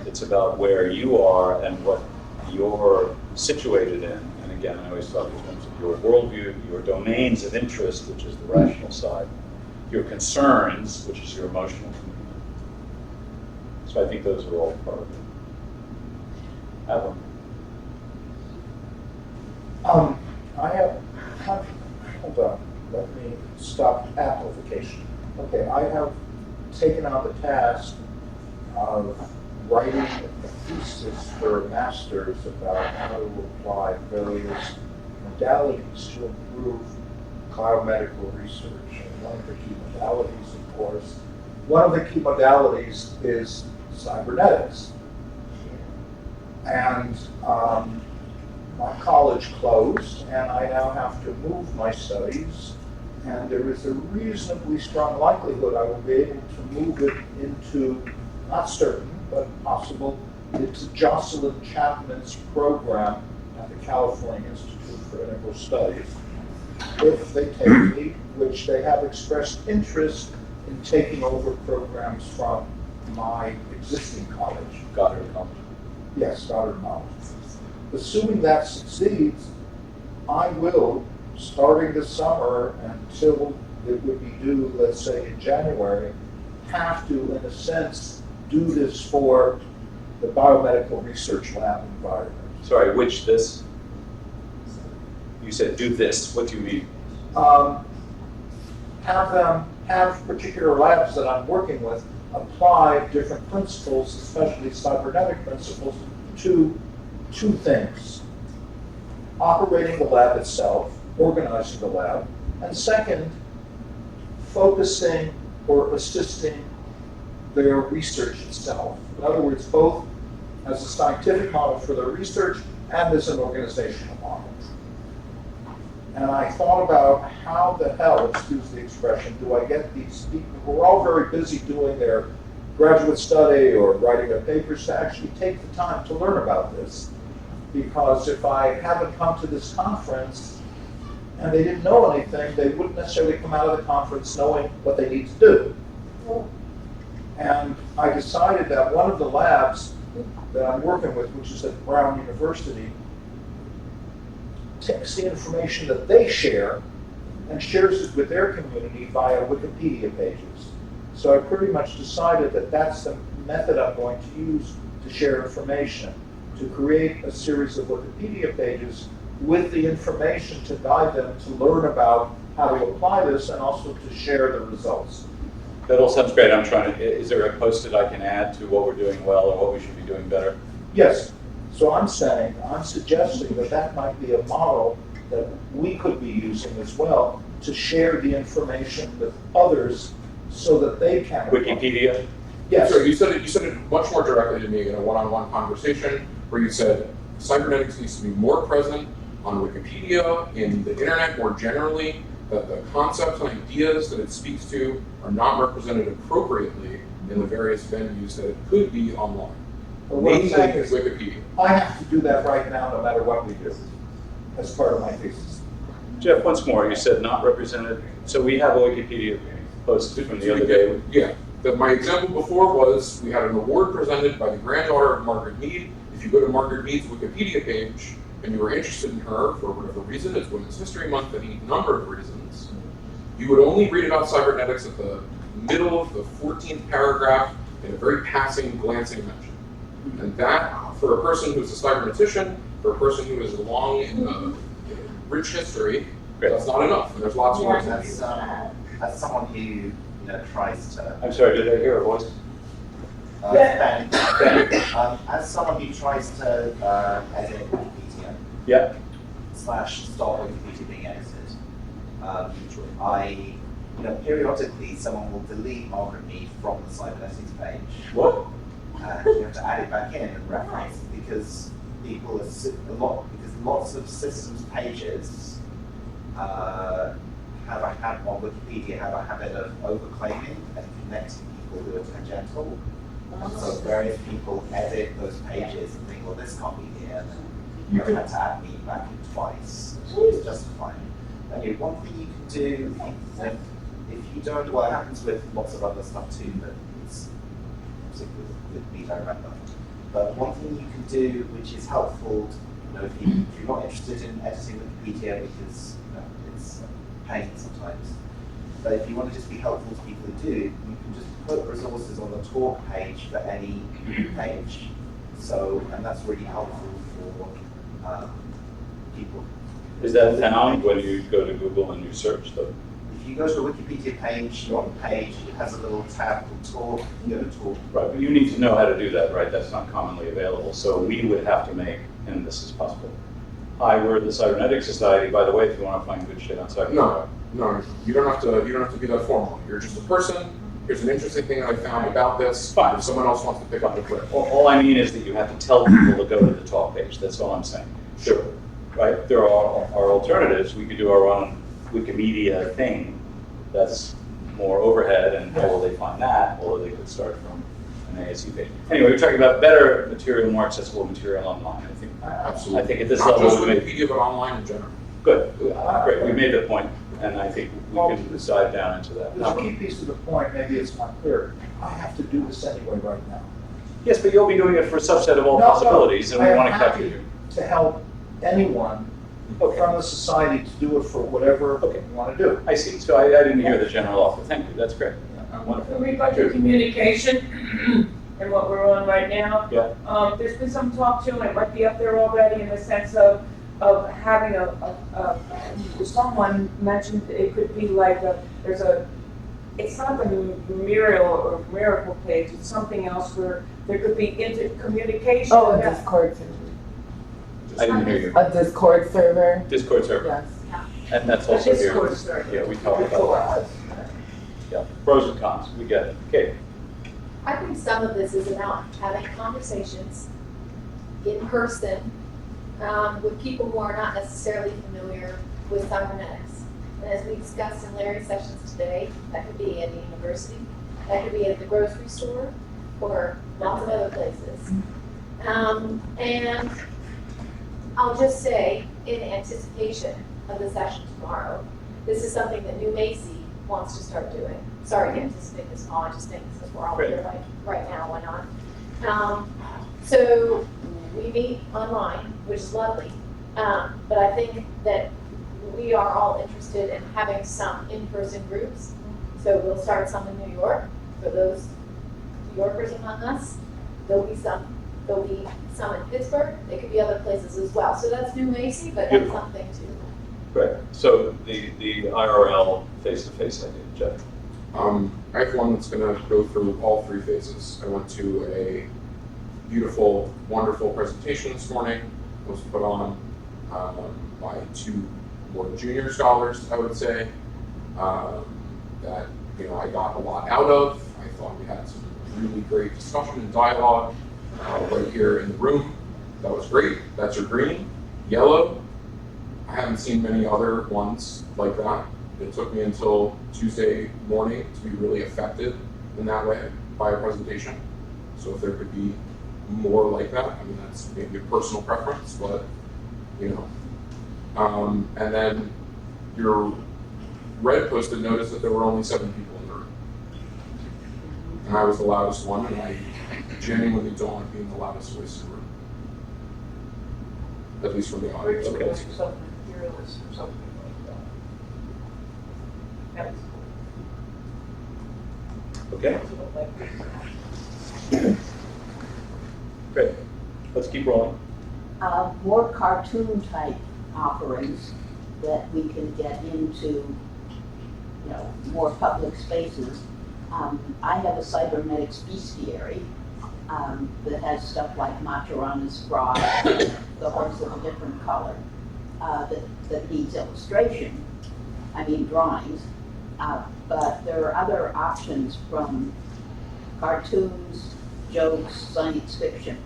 It's about where you are and what you're situated in. And again, I always talk in terms of your worldview, your domains of interest, which is the rational side, your concerns, which is your emotional community. So I think those are all part of it. Adam. I have, hold on, let me stop amplification. Okay, I have taken on the task of writing a thesis for a master's about how to apply various modalities to improve biomedical research. And one of the key modalities, of course, one of the key modalities is cybernetics. And my college closed, and I now have to move my studies, and there is a reasonably strong likelihood I will be able to move it into, not certain, but possible, into Jocelyn Chapman's program at the California Institute for Integral Studies, if they take me, which they have expressed interest in taking over programs from my existing college. Goddard College. Yes, Goddard College. Assuming that succeeds, I will, starting this summer until it would be due, let's say in January, have to, in a sense, do this for the biomedical research lab environment. Sorry, which this? You said do this. What do you mean? Have particular labs that I'm working with apply different principles, especially cybernetic principles, to two things: operating the lab itself, organizing the lab, and second, focusing or assisting their research itself. In other words, both as a scientific model for their research and as an organizational model. And I thought about how the hell, excuse the expression, do I get these people who are all very busy doing their graduate study or writing their papers to actually take the time to learn about this. Because if I haven't come to this conference and they didn't know anything, they wouldn't necessarily come out of the conference knowing what they need to do. And I decided that one of the labs that I'm working with, which is at Brown University, takes the information that they share and shares it with their community via Wikipedia pages. So I pretty much decided that that's the method I'm going to use to share information, to create a series of Wikipedia pages with the information to guide them to learn about how to apply this and also to share the results. That all sounds great. I'm trying to, is there a post-it I can add to what we're doing well or what we should be doing better? Yes. So I'm suggesting that that might be a model that we could be using as well to share the information with others so that they can. Wikipedia? Yes. Sorry, you said it much more directly to me in a one-on-one conversation where you said cybernetics needs to be more present on Wikipedia, in the internet more generally, that the concepts and ideas that it speaks to are not represented appropriately in the various venues that it could be online. Well, what I'm Mainly saying is, Wikipedia. I have to do that right now no matter what we do as part of my thesis. Jeff, once more, you said not represented. So we have a Wikipedia post from the other day. Yeah. My example before was we had an award presented by the granddaughter of Margaret Mead. If you go to Margaret Mead's Wikipedia page and you were interested in her for whatever reason, it's Women's History Month, any number of reasons, you would only read about cybernetics at the middle of the 14th paragraph in a very passing, glancing mention. And that, for a person who's a cybernetician, for a person who is long in a rich history, that's not enough. And there's lots more. As someone who tries to. I'm sorry, did I hear a voice? Ben. As someone who tries to edit Wikipedia. Yeah. / stop Wikipedia being edited. Periodically someone will delete Margaret Mead from the Cybernetics page. What? You have to add it back in and reference because lots of systems pages have a habit on Wikipedia have a habit of overclaiming and connecting people who are tangential. And so various people edit those pages and think, well, this can't be here. And you have to add me back in twice, which is justifying. Anyway, one thing you can do if you don't, well, it happens with lots of other stuff too, but it's with me, I remember. But one thing you can do, which is helpful, if you're not interested in editing Wikipedia because it's a pain sometimes, but if you want to just be helpful to people who do, you can just put resources on the talk page for any page. So, and that's really helpful for people. Is that found when you go to Google and you search though? If you go to a Wikipedia page, you're on the page, it has a little tab called talk, you go to talk. Right, but you need to know how to do that, right? That's not commonly available. So we would have to make, and this is possible. Hi, we're the Cybernetics Society. By the way, if you want to find good shit on cyber. No, you don't have to be that formal. You're just a person. Here's an interesting thing that I found about this. Fine. If someone else wants to pick up the clip. All I mean is that you have to tell people to go to the talk page. That's all I'm saying. Sure. Right? There are alternatives. We could do our own Wikimedia thing. That's more overhead, and how will they find that? Or they could start from an ASC page. Anyway, we're talking about better material, more accessible material online. I think. Absolutely. I think at this Not level, just we made, Wikipedia, but online in general. good. Great. We made the point, and I think we can dive down into that. There's a key piece to the point, maybe it's not clear. I have to do this anyway right now. Yes, but you'll be doing it for a subset of all possibilities, and we want to capture you. To help anyone from the society to do it for whatever you want to do. I see. So I didn't hear the general offer. Thank you. That's great. Wonderful. In regard to communication and what we're on right now, Yeah. there's been some talk too, and it might be up there already in the sense of having someone mentioned it could be like there's a it's not the mural or miracle page, it's something else where there could be intercommunication. Oh, a Discord server. I didn't hear you. A Discord server. Discord server. Yes. And that's A also here. Discord server. Yeah, we talked about that. Yeah, pros and cons, we get it. Okay. I think some of this is about having conversations in person with people who are not necessarily familiar with cybernetics. And as we discussed in Larry's sessions today, that could be at the university, that could be at the grocery store, or lots of other places. And I'll just say, in anticipation of the session tomorrow, this is something that New Macy wants to start doing. Sorry to anticipate this, Paul, I just think since we're all here right now, why not? So we meet online, which is lovely, but I think that we are all interested in having some in-person groups. So we'll start some in New York for those New Yorkers among us. There'll be some in Pittsburgh. There could be other places as well. So that's New Macy, but that's something too. Right. So the IRL face-to-face idea, Jeff. I have one that's going to go through all three phases. I went to a beautiful, wonderful presentation this morning. It was put on by two more junior scholars, I would say, that I got a lot out of. I thought we had some really great discussion and dialogue right here in the room. That was great. That's your green. Yellow. I haven't seen many other ones like that. It took me until Tuesday morning to be really affected in that way by a presentation. So if there could be more like that, I mean, that's maybe a personal preference, but and then your red posted noticed that there were only 7 people in the room. And I was the loudest one, and I genuinely don't like being the loudest voice in the room. At least from the audience. Okay. Something fearless or something like that. Okay. Great. Let's keep rolling. More cartoon type offerings that we can get into, more public spaces. I have a cybernetics bestiary that has stuff like Maturana's frog, the horse of a different color, that needs illustration, drawings. But there are other options from cartoons, jokes, science fiction,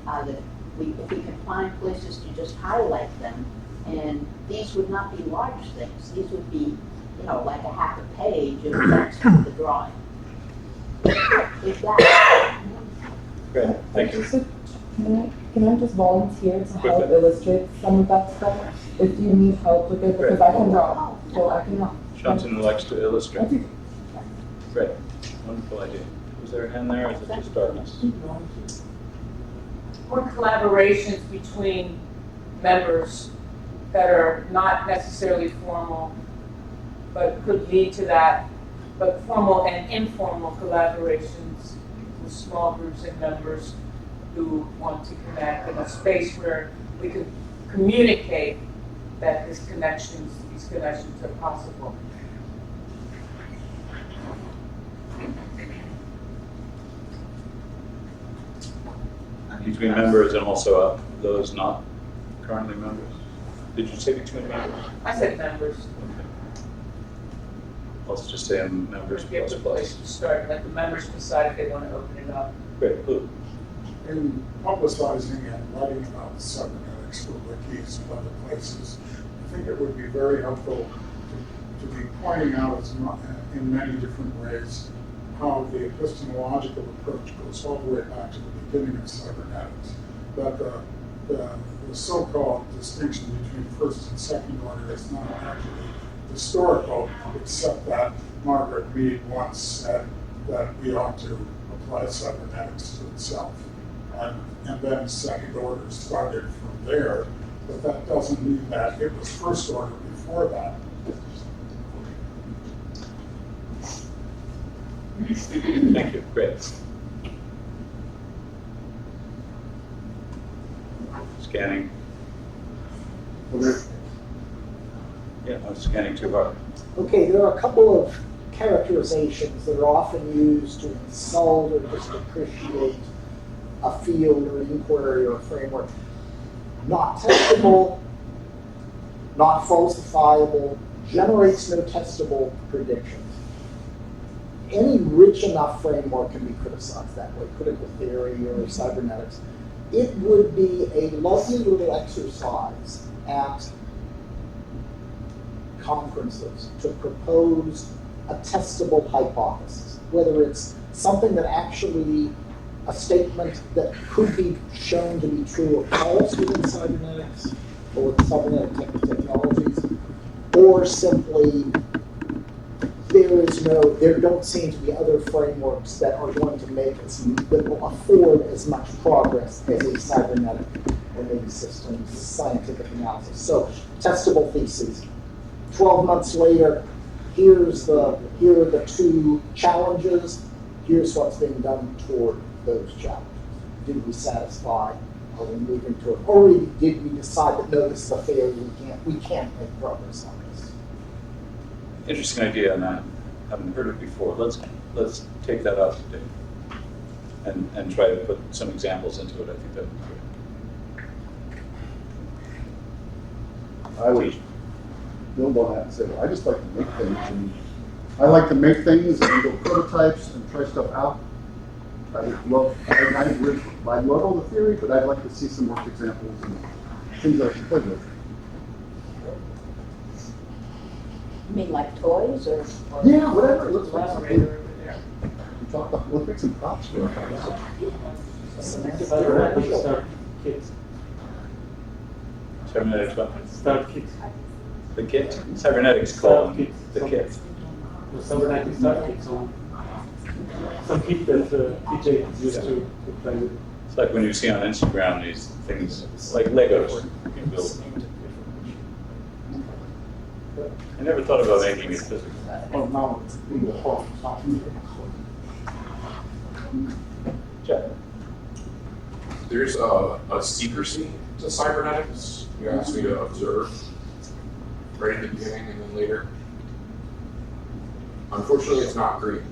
that if we can find places to just highlight them, and these would not be large things. These would be, like a half a page of text with the drawing. If that. Great, thank you. Can I just volunteer to help illustrate some of that stuff? If you need help with it, because I can draw, so I can help. Johnson likes to illustrate. Great, wonderful idea. Was there a hand there, or is it just darkness? More collaborations between members that are not necessarily formal, but could lead to that, but formal and informal collaborations with small groups and members who want to connect in a space where we could communicate that these connections are possible. Between members and also those not currently members. Did you say between members? I said members. Okay. Let's just say members plus Give the place to start, let the members decide if they want to open it up. Great, Lou. In publicizing and writing about cybernetics for wikis and other places, I think it would be very helpful to be pointing out in many different ways how the epistemological approach goes all the way back to the beginning of cybernetics. That the so-called distinction between first and second order is not actually historical, except that Margaret Mead once said that we ought to apply cybernetics to itself. And then second order started from there, but that doesn't mean that it was first order before that. Thank you, great. Scanning. Yeah, I'm scanning too hard. Okay, there are a couple of characterizations that are often used to insult or just depreciate a field or inquiry or a framework. Not testable, not falsifiable, generates no testable predictions. Any rich enough framework can be criticized that way, critical theory or cybernetics. It would be a lovely little exercise at conferences to propose a testable hypothesis, whether it's something that actually, a statement that could be shown to be true or false within cybernetics or with cybernetic technologies, or simply there don't seem to be other frameworks that are going to make us, that will afford as much progress as a cybernetic or maybe systems scientific analysis. So testable theses. 12 months later, here are the two challenges. Here's what's being done toward those challenges. Did we satisfy? Are we moving toward? Or did we decide that no, this is a failure? We can't make progress on this. Interesting idea on that. Haven't heard it before. Let's take that out today and try to put some examples into it. I think that would be great. I would build on that and say, well, I just like to make things, and I like to make things and go prototypes and try stuff out. I love all the theory, but I'd like to see some work examples and things I can play with. You mean like toys or? Yeah, whatever. Let's talk about, let's make some props for it. Cybernetics start kit. Cybernetics what? Start kit. The kit? Cybernetics call them the kit. The Cybernetics start kit. So some kit that DJ used to play with. It's like when you see on Instagram these things, like Legos you can build. I never thought about making it physical. Oh, now it's being a hard stop. Jeff. There's a secrecy to cybernetics. You asked me to observe right at the beginning and then later. Unfortunately, it's not green.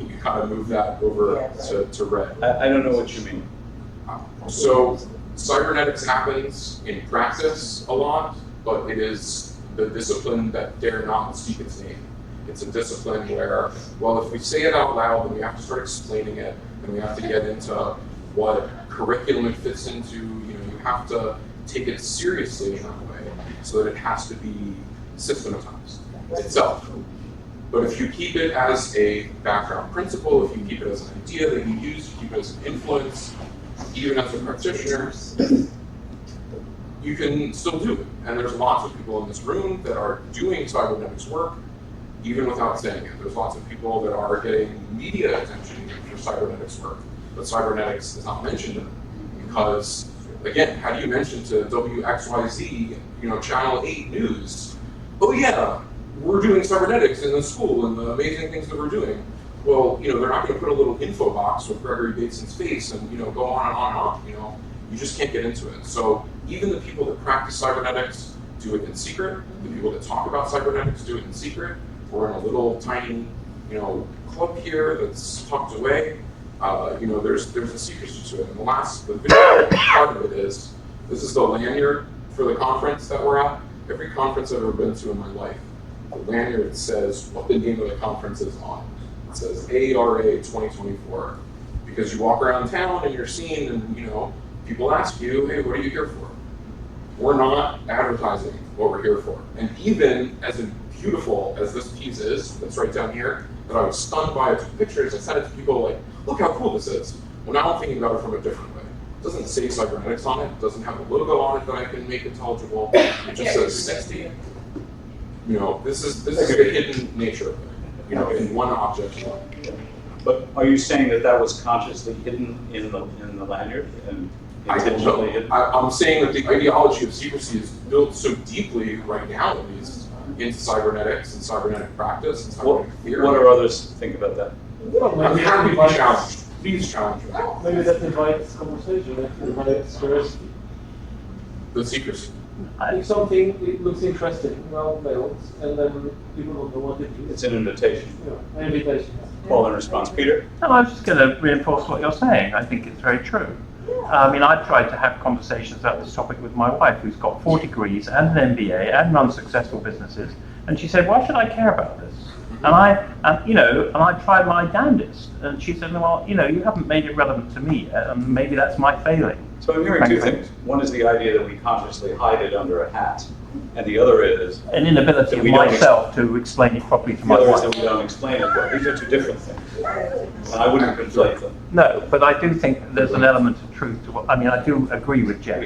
You kind of move that over to red. I don't know what you mean. So cybernetics happens in practice a lot, but it is the discipline that dare not speak its name. It's a discipline where, well, if we say it out loud, then we have to start explaining it, and we have to get into what curriculum it fits into. You have to take it seriously in that way, so that it has to be systematized itself. But if you keep it as a background principle, if you keep it as an idea that you use, you keep it as an influence, even as a practitioner, you can still do it. And there's lots of people in this room that are doing cybernetics work, even without saying it. There's lots of people that are getting media attention for cybernetics work, but cybernetics is not mentioned in it. Because, again, how do you mention to WXYZ, Channel 8 News, oh yeah, we're doing cybernetics in the school and the amazing things that we're doing. Well, they're not going to put a little info box with Gregory Bateson's face and, go on and on and on, You just can't get into it. So even the people that practice cybernetics do it in secret. The people that talk about cybernetics do it in secret. We're in a little tiny, club here that's tucked away. There's a secrecy to it. And the video part of it is, this is the lanyard for the conference that we're at. Every conference I've ever been to in my life, the lanyard says what the name of the conference is on. It says ARA 2024. Because you walk around town and you're seen and, people ask you, hey, what are you here for? We're not advertising what we're here for. And even as beautiful as this piece is, that's right down here, that I was stunned by, I took pictures, I sent it to people like, look how cool this is. Well, now I'm thinking about it from a different way. It doesn't say cybernetics on it, it doesn't have a logo on it that I can make intelligible. It just says 60. This is the hidden nature of it, in one object. But are you saying that was consciously hidden in the lanyard and intentionally hidden? I'm saying that the ideology of secrecy is built so deeply right now, at least, into cybernetics and cybernetic practice and cybernetic theory. What do others think about that? I'm happy to be challenged. Please challenge me. Maybe that invites conversation, that invites curiosity. The secrecy. If something it looks interesting, well built, and then people don't know what it is. It's an invitation. Yeah, an invitation. Call and response. Peter? No, I was just going to reinforce what you're saying. I think it's very true. I mean, I tried to have conversations about this topic with my wife, who's got 4 degrees and an MBA and runs successful businesses, and she said, "Why should I care about this?" And I tried my damnedest, and she said, "Well, you haven't made it relevant to me yet, and maybe that's my failing." So I'm hearing two things. One is the idea that we consciously hide it under a hat, and the other is an inability that of we don't myself to explain it properly to the my other is wife. that we don't explain it well. These are two different things, and I wouldn't conflate them. No, but I do think there's an element of truth to what, I mean, I do agree with Jeff.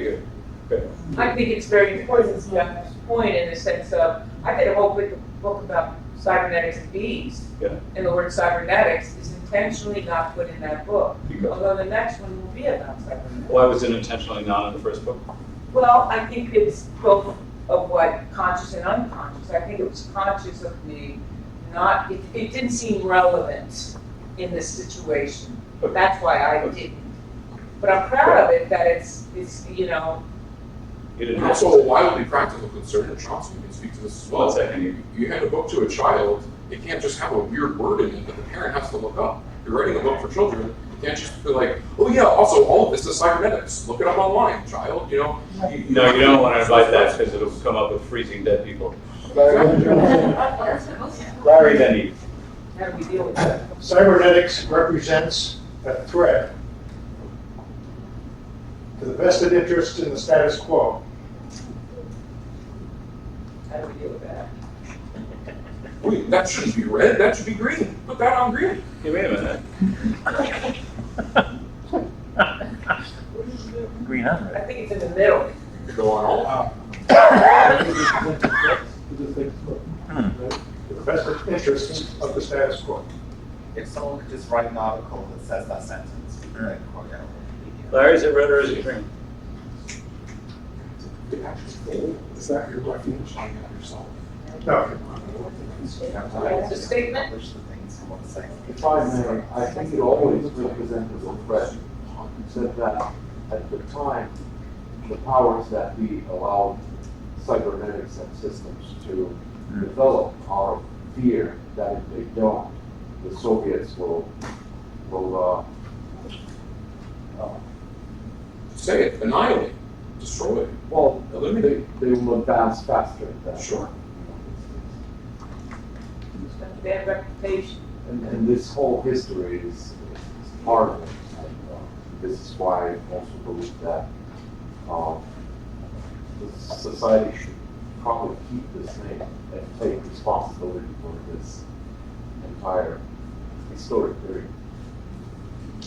I think it's very important to Jeff's point in the sense of, I did a whole book about cybernetics and bees. Yeah. And the word cybernetics is intentionally not put in that book, although the next one will be about cybernetics. Why was it intentionally not in the first book? Well, I think it's both of what conscious and unconscious. I think it was conscious of me not, it didn't seem relevant in this situation. That's why I didn't. But I'm proud of it that it's And also a wildly practical concern, and Chauncey can speak to this as well. One second. You hand a book to a child, it can't just have a weird word in it that the parent has to look up. You're writing a book for children, you can't just be like, oh yeah, also all of this is cybernetics. Look it up online, child, No, you don't want to invite that because it'll come up with freezing dead people. Larry, then you. How do we deal with that? Cybernetics represents a threat to the vested interest in the status quo. How do we deal with that? Wait, that shouldn't be red, that should be green. Put that on green. Hey, wait a minute. Green and I red. think it's in the middle. Go on all. The vested interest of the status quo. If someone could just write an article that says that sentence, we can then quote it. Larry, is it red or is it green? Is that your refuge on yourself? No. It's a statement. If I may, I think it always represented a threat. You said that at the time, the powers that be allowed cybernetics and systems to develop out of fear that if they don't, the Soviets will Say it, annihilate, destroy it. well, Eliminate. they will advance faster than that. Sure. It's got a bad reputation. And this whole history is part of it. And, this is why I also believe that the society should probably keep this name and take responsibility for this entire historic period.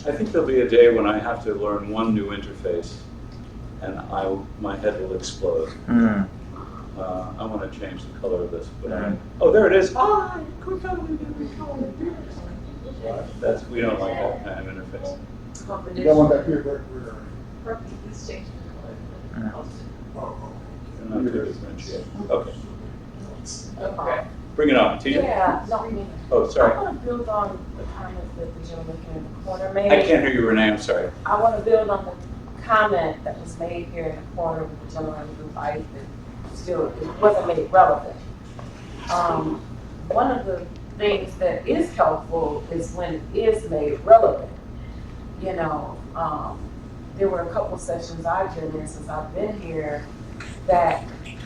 I think there'll be a day when I have to learn one new interface, and my head will explode. I want to change the color of this, but oh, there it is. Hi, that's we don't like that kind of interface. You got one back here, where? Not to differentiate. Okay, Okay. bring it on, TJ. Yeah, no, Oh, sorry. I want to build on the comments that the gentleman in the corner made. I can't hear you, Renee. I'm sorry. I want to build on the comment that was made here in the corner with the gentleman who life that still it wasn't made relevant. One of the things that is helpful is when it is made relevant. You know, there were a couple sessions I've been in since I've been here that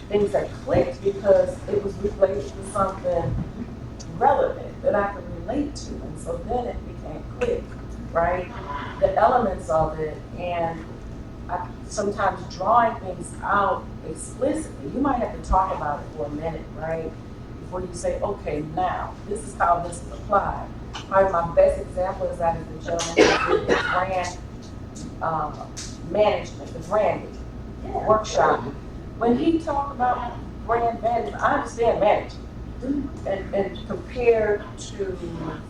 things that clicked because it was related to something relevant that I could relate to. And so then it became click, right? The elements of it, and sometimes drawing things out explicitly. You might have to talk about it for a minute, right? Before you say, okay, now, this is how this is applied. Probably my best example is that of the gentleman who did the brand management, the branding workshop. When he talked about brand management, I understand management. And compared to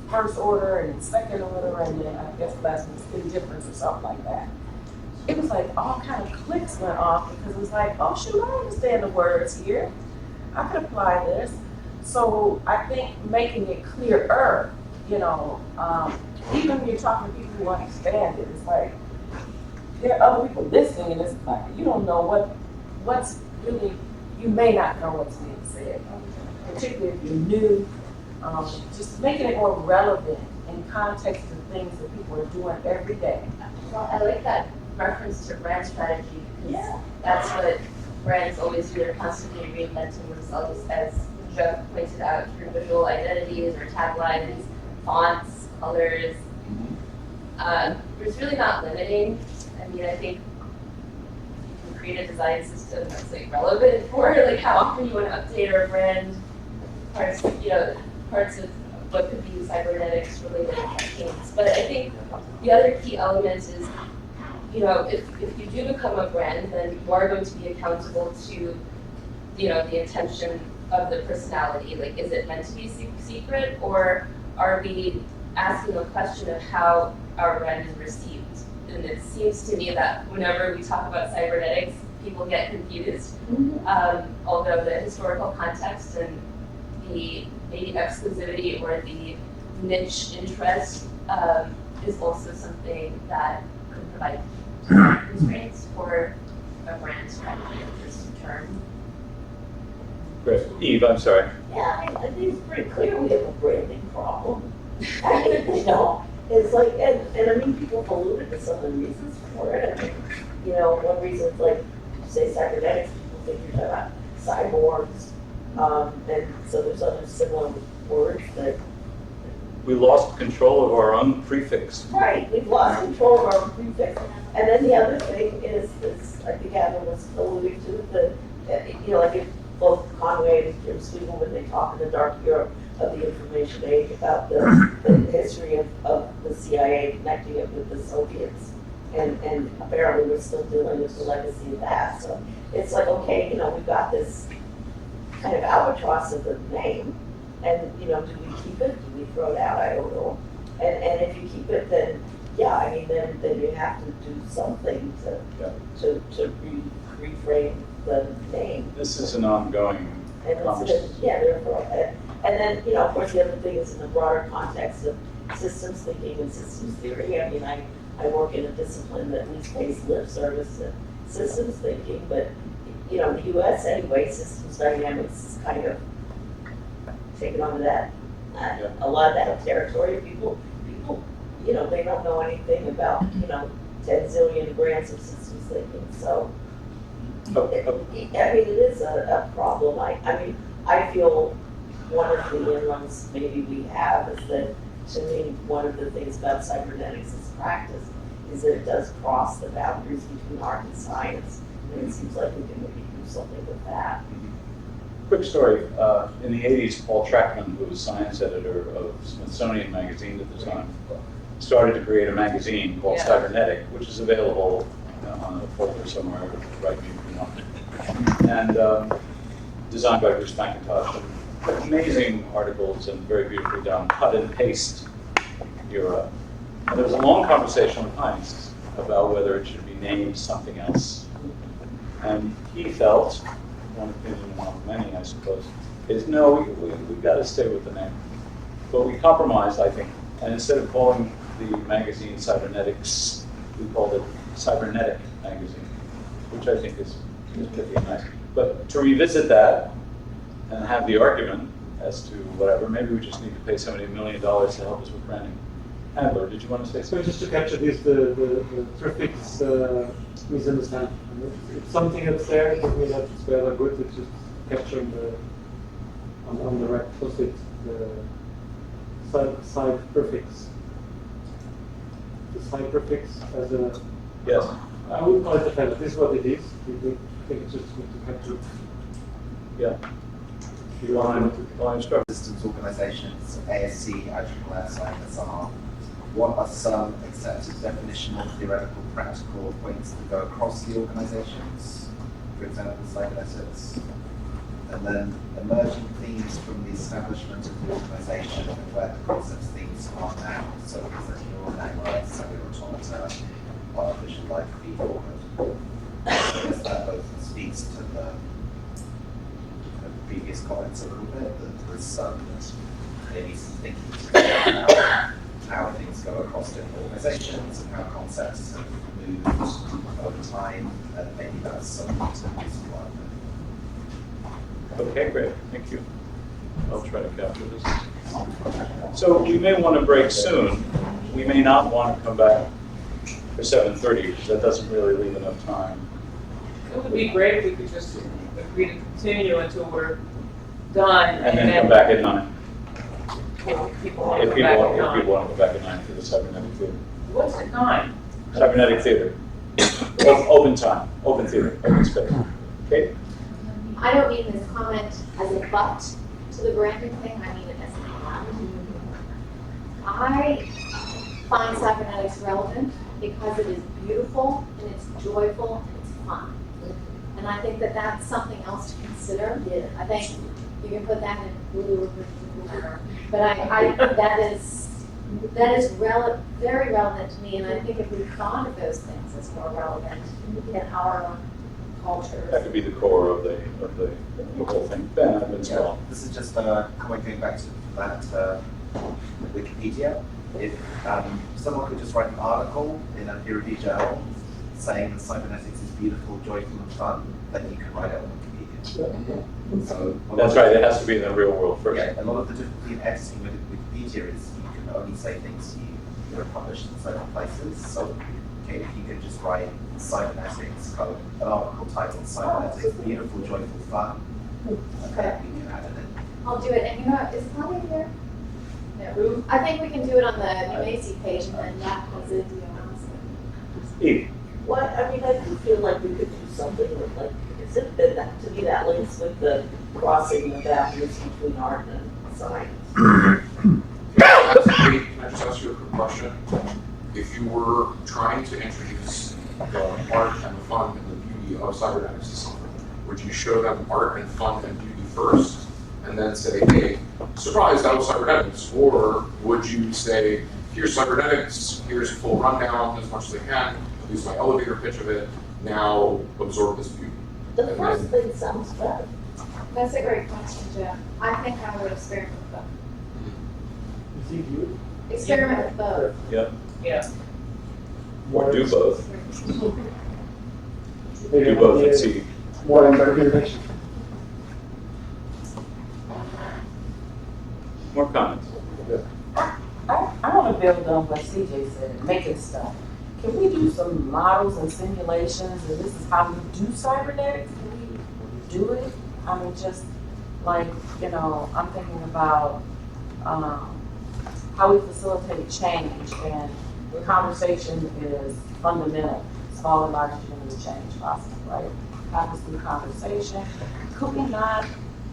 first order and second order, and then I guess last one's indifference or something like that. It was like all kind of clicks went off because it was like, oh shoot, I understand the words here. I could apply this. So I think making it clearer, you know, even when you're talking to people who understand it, it's like there are other people listening, and it's like you don't know what's really, you may not know what's being said, particularly if you're new. Just making it more relevant in context of things that people are doing every day. Well, I like that reference to brand strategy because that's what brands always do. They're constantly reinventing themselves, as Jeff pointed out, through visual identities or taglines, fonts, colors. It's really not limiting. I mean, I think you can create a design system that's like relevant for like how often you want to update our brand, parts of what could be cybernetics related campaigns. But I think the other key element is, if you do become a brand, then you are going to be accountable to, the intention of the personality. Like, is it meant to be secret, or are we asking a question of how our brand is received? And it seems to me that whenever we talk about cybernetics, people get confused. Although the historical context and the maybe exclusivity or the niche interest is also something that could provide constraints for a brand strategy of this term. Great. Eve, I'm sorry. Yeah, I think it's pretty clear we have a branding problem. I mean, it's like, and I mean, people have alluded to some of the reasons for it. I mean, one reason is like, you say cybernetics, people think you're talking about cyborgs. And so there's other similar words that. We lost control of our own prefix. Right, we've lost control of our prefix. And then the other thing is I think Adam was alluding to, like if both Conway and Jim Spiegel, when they talk in the dark era of the information age about the history of the CIA connecting it with the Soviets. And apparently we're still dealing with the legacy of that. So it's like, okay, we've got this kind of albatross of the name, and do we keep it? Do we throw it out? I don't know. And if you keep it, then then you have to do something to reframe the name. This is an ongoing conversation. And then of course the other thing is in the broader context of systems thinking and systems theory. I mean, I work in a discipline that at least pays lip service to systems thinking, but in the U.S. anyway, systems dynamics is kind of taken onto that. A lot of that territory. People, they don't know anything about 10 zillion grams of systems thinking. So, it is a problem. I feel one of the inruns maybe we have is that, to me, one of the things about cybernetics as practice is that it does cross the boundaries between art and science. And it seems like we can maybe do something with that. Quick story. In the 80s, Paul Trackman, who was science editor of Smithsonian Magazine at the time, started to create a magazine called Cybernetic, which is available on a folder somewhere, right me if you want. And designed by Bruce McIntosh. And amazing articles and very beautifully done, cut and paste era. And there was a long conversation with Heinz about whether it should be named something else. And he felt, one opinion among many, I suppose, is no, we've got to stay with the name. But we compromised, I think, and instead of calling the magazine Cybernetics, we called it Cybernetic Magazine, which I think is pretty nice. But to revisit that and have the argument as to whatever, maybe we just need to pay somebody $1 million to help us with branding. Handler, did you want to say So something? just to capture this, the prefix misunderstanding. It's something that's there, it doesn't mean that it's bad or good, it's just capturing on the right post-it, the side prefix. The side prefix as a... Yes. I wouldn't call it a family, this is what it is. I think it's just good to capture it. Yeah. Systems organizations, ASC, ISSS, ISR. What are some accepted definitional, theoretical, practical points that go across the organizations? For example, cybernetics. And then emerging themes from the establishment of the organization and where the concepts themes are now. So is there neural networks, cellular automata, artificial life feedforward? I guess that both speaks to the previous comments a little bit, that there's some maybe some thinking about how things go across different organizations and how concepts have moved over time, and maybe that's something to do some work with. Okay, great, thank you. I'll try to capture this. So we may want to break soon. We may not want to come back for 7:30 because that doesn't really leave enough time. It would be great if we could just agree to continue until we're done. And then come back at 9. If people want If to people, come back want, at if people 9. want to go back at 9 for the cybernetic theater. What's at 9? Cybernetic theater. Open time, open theater, open space. Okay? I don't mean this comment as a but to the branding thing, I mean it as an and. I find cybernetics relevant because it is beautiful and it's joyful and it's fun. And I think that that's something else to consider. I think you can put that in blue or whatever. But that is very relevant to me, and I think if we thought of those things as more relevant in our culture. That could be the core of the whole thing. Ben, I've been small. This is just going back to that Wikipedia. If someone could just write an article in a peer-reviewed journal saying that cybernetics is beautiful, joyful, and fun, then you can write it on Wikipedia. So That's right, it has to be in the real world first. Yeah, a lot of the difficulty in editing with Wikipedia is you can only say things you are published in certain places. So, okay, if you could just write cybernetics, an article titled Cybernetics, beautiful, joyful, fun, Okay. you can add it in. I'll do it, and you know, what, is Claudia here? No. I think we can do it on the New Macy page, and then that has it, Eve. What, I mean, I do feel like we could do something with, like, is it that, to me, that links with the crossing the boundaries between art and science. Can I just ask you a quick question? If you were trying to introduce the art and the fun and the beauty of cybernetics to someone, would you show them art and fun and beauty first, and then say, hey, surprise, that was cybernetics? Or would you say, here's cybernetics, here's a full rundown as much as I can, use my elevator pitch of it, now absorb this beauty? The first thing sounds better. That's a great question, Jeff. I think I would experiment with both. Experiment with both. Yep. Yeah. Or do both. Do both and see. More interpretation. More comments? I want to build on what CJ said, making stuff. Can we do some models and simulations, and this is how we do cybernetics? Can we do it? I mean, just like, I'm thinking about how we facilitate change, and the conversation is fundamental. Small and large human change process, right? Have this through conversation. Could we not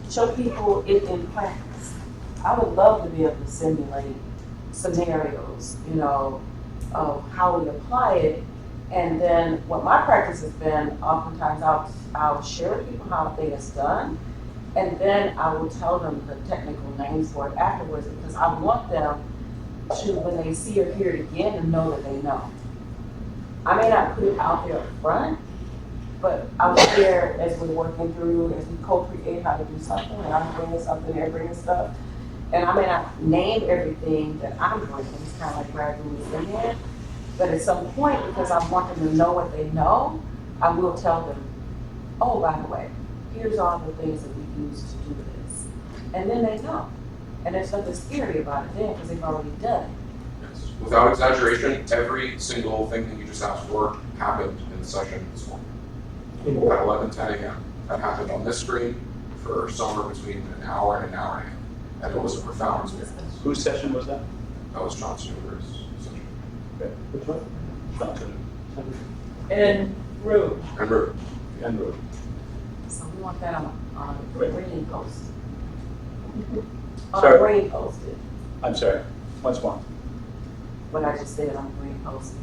show people it in practice? I would love to be able to simulate scenarios, of how we apply it. And then what my practice has been, oftentimes I'll share with people how a thing is done, and then I will tell them the technical names for it afterwards, because I want them to, when they see or hear it again, to know that they know. I may not put it out there up front, but I'll share as we're working through, as we co-create how to do something, and I'm bringing something, they're bringing stuff. And I may not name everything that I'm doing, it's kind of like gradually in there. But at some point, because I want them to know what they know, I will tell them, oh, by the way, here's all the things that we use to do this. And then they know. And there's nothing scary about it then, because they've already done it. Yes. Without exaggeration, every single thing that you just asked for happened in the session this morning. At 11:10 a.m. That happened on this screen for somewhere between an hour and an hour and a half. And it was a profound experience. Whose session was that? That was John Steward's session. Okay. Which one? Johnson. And Rue. And Rue. And Rue. So we want that on a green post. On Sorry. a green post. I'm sorry, once more. What I just said on a green post.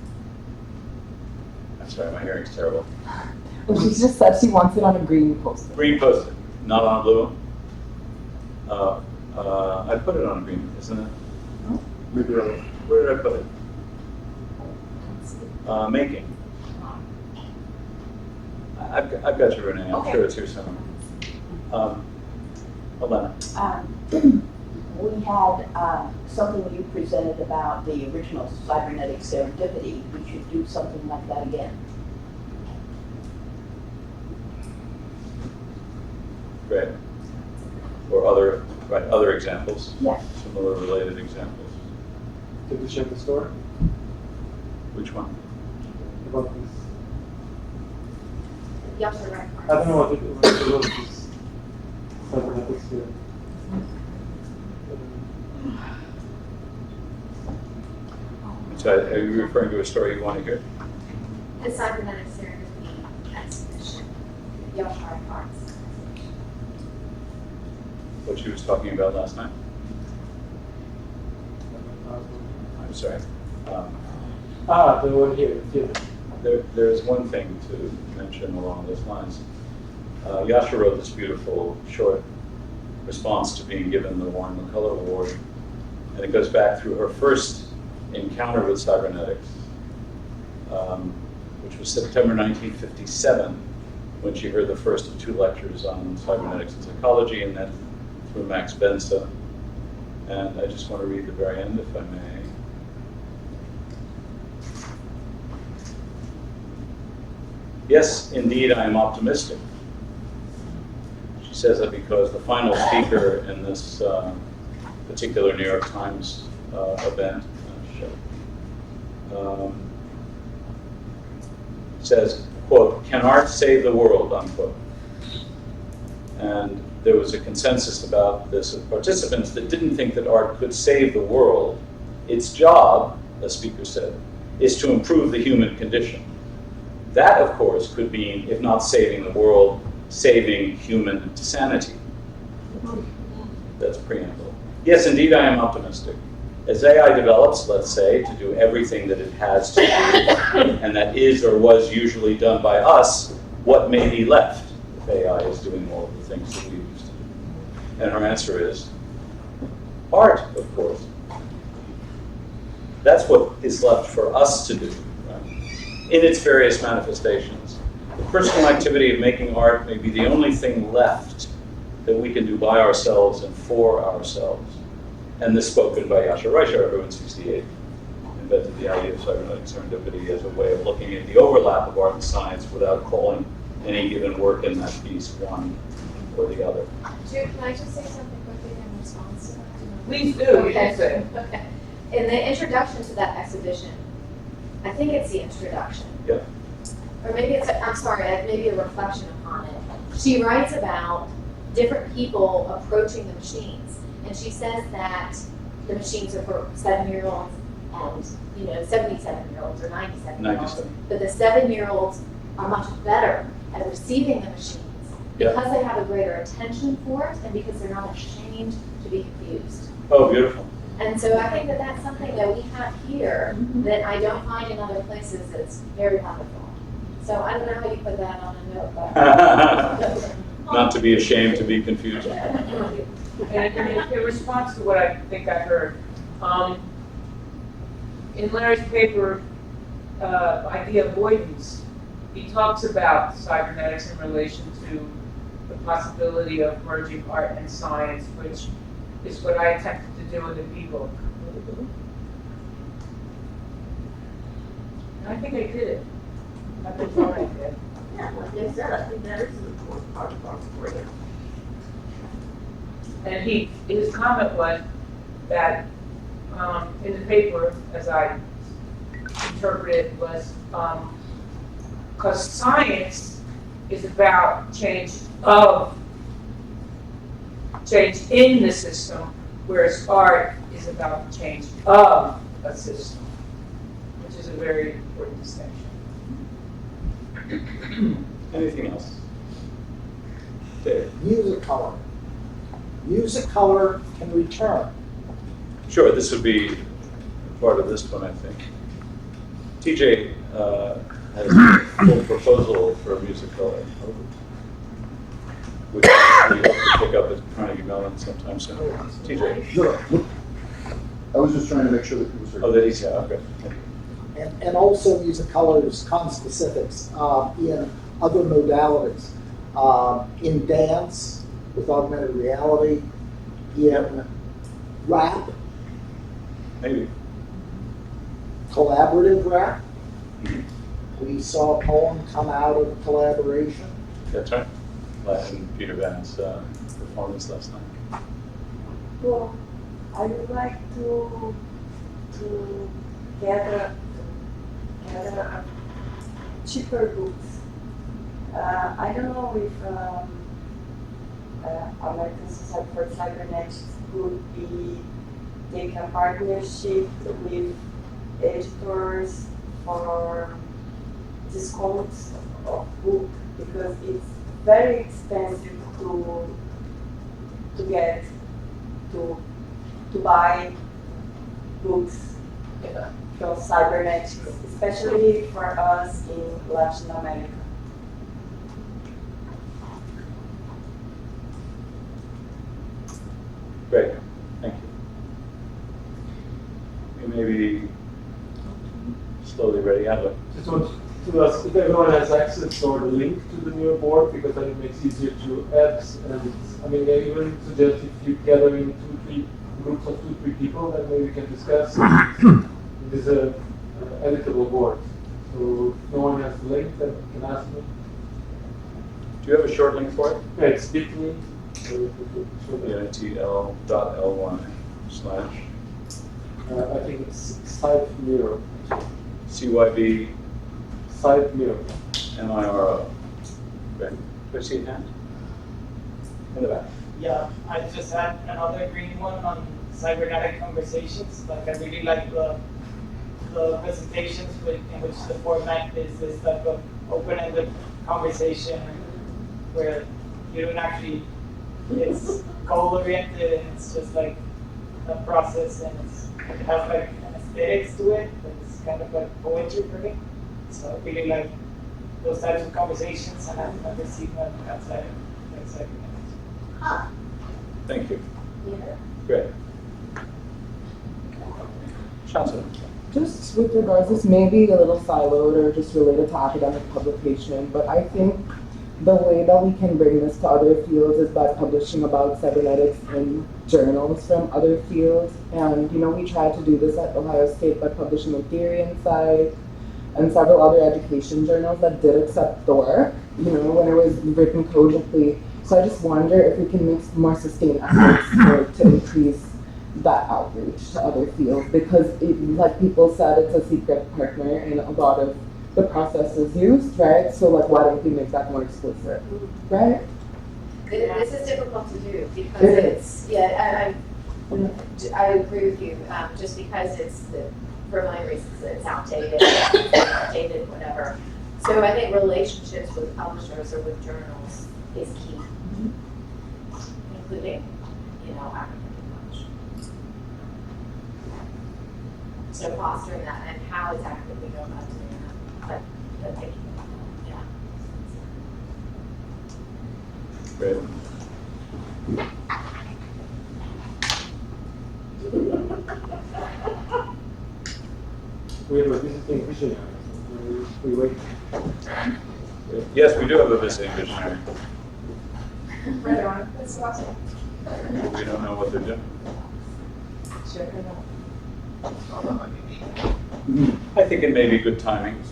I'm sorry, my hearing's terrible. She just said she wants it on a green post-it. Green post-it, not on a blue one? I put it on a green, isn't it? Maybe Where did I put it? Making. I've got you, Renee. I'm sure it's here somewhere. Elena. We had something you presented about the original cybernetic serendipity. We should do something like that again. Great. or other, right, other examples? Yeah. Similar related examples. Did you share the story Which one? about this? You have to write I don't know what it was. This cybernetics here. So are you referring to a story you want to hear? The Cybernetics Serendipity exhibition, Yoshar Parks. What she was talking about last night? I'm sorry. The one here. There's one thing to mention along those lines. Yasha wrote this beautiful short response to being given the Warren McCullough Award, and it goes back through her first encounter with cybernetics, which was September 1957, when she heard the first of 2 lectures on cybernetics and psychology, and then through Max Benza. And I just want to read the very end, if I may. Yes, indeed, I am optimistic. She says that because the final speaker in this particular New York Times event says, quote, "Can art save the world?" unquote. And there was a consensus about this of participants that didn't think that art could save the world. Its job, the speaker said, is to improve the human condition. That, of course, could mean, if not saving the world, saving human sanity. That's preamble. Yes, indeed, I am optimistic. As AI develops, let's say, to do everything that it has to do, and that is or was usually done by us, what may be left if AI is doing all of the things that we used to do? And her answer is art, of course. That's what is left for us to do, right? In its various manifestations. The personal activity of making art may be the only thing left that we can do by ourselves and for ourselves. And this spoken by Yasha Reicher, who in '68 invented the idea of cybernetic serendipity as a way of looking at the overlap of art and science without calling any given work in that piece one or the other. Jude, can I just say something quickly in response to that? Please do, you can say. Okay. In the introduction to that exhibition, I think it's the introduction. Yeah. Or maybe it's, maybe a reflection upon it. She writes about different people approaching the machines. And she says that the machines are for 7-year-olds and, 77-year-olds or 97-year-olds. But the 7-year-olds are much better at receiving the machines because they have a greater attention for it and because they're not ashamed to be confused. Oh, beautiful. And so I think that that's something that we have here that I don't find in other places that's very wonderful. So I don't know how you put that on a note, but. Not to be ashamed to be confused. And in response to what I think I heard, in Larry's paper, Idea Avoidance, he talks about cybernetics in relation to the possibility of merging art and science, which is what I attempted to do in the people. And I think I did it. I think I did. Yeah, like I said, I think that is an important part of our career. And his comment was that in the paper, as I interpreted, was because science is about change in the system, whereas art is about change of a system, which is a very important distinction. Anything else? Dave? Musicolor. Musicolor can return. Sure, this would be part of this one, I think. TJ has a full proposal for a Musicolor, which we hope to pick up at Carnegie Mellon sometime soon. TJ. I was just trying to make sure that people. Oh, that he's, yeah, okay. And also Musicolor's conspecifics in other modalities. In dance, with augmented reality, in rap, maybe collaborative rap. We saw a poem come out of collaboration. That's right. In Peter Van's performance last night. Well, I would like to gather cheaper books. I don't know if American Society for Cybernetics could be take a partnership with editors for discounts of book, because it's very expensive to get to buy books from Cybernetics, especially for us in Latin America. Great, thank you. We may be slowly ready out of it. Just want to ask if everyone has access or the link to the new board, because then it makes it easier to add. And I mean, I even suggest if you gather in 2-3 groups of 2-3 people, then maybe we can discuss. It is a editable board. So if no one has the link, then you can ask me. Do you have a short link for it? Yeah, it's bit.ly. BITL.ly/. I think it's Site Mirror. CYB Site Mirror. MIRO. Great. Do I see a hand? In the back. Yeah, I just had another green one on cybernetic conversations. Like, I really like the presentations in which the format is this type of open-ended conversation where you don't actually, it's goal-oriented and it's just like a process, and it has like an aesthetics to it, but it's kind of like poetry for me. So I really like those types of conversations, and I've never seen them outside of Cybernetics. Thank you. Yeah. Great. Chancellor. Just with regards, this may be a little siloed or just related to academic publication, but I think the way that we can bring this to other fields is by publishing about cybernetics in journals from other fields. And, you know, we tried to do this at Ohio State by publishing in Theory Insight and several other education journals that did accept the work, you know, when it was written cogently. So I just wonder if we can make more sustained efforts to increase that outreach to other fields, because like people said, it's a secret partner in a lot of the processes used, right? So like, why don't we make that more explicit, right? This is difficult to do because It it's, yeah, I agree with you, just because for my reasons, it's outdated, whatever. So I think relationships with publishers or with journals is key, including, you know, African publishers. So fostering that, and how exactly we go about doing that, but thinking about that, yeah. Great. We have a visiting visionary. We wait. Yes, we do have a visiting visionary. Right on. That's awesome. We don't know what they're doing. Check it out. I think it may be good timing.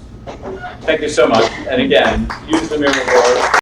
Thank you so much. And again, use the Mirror board.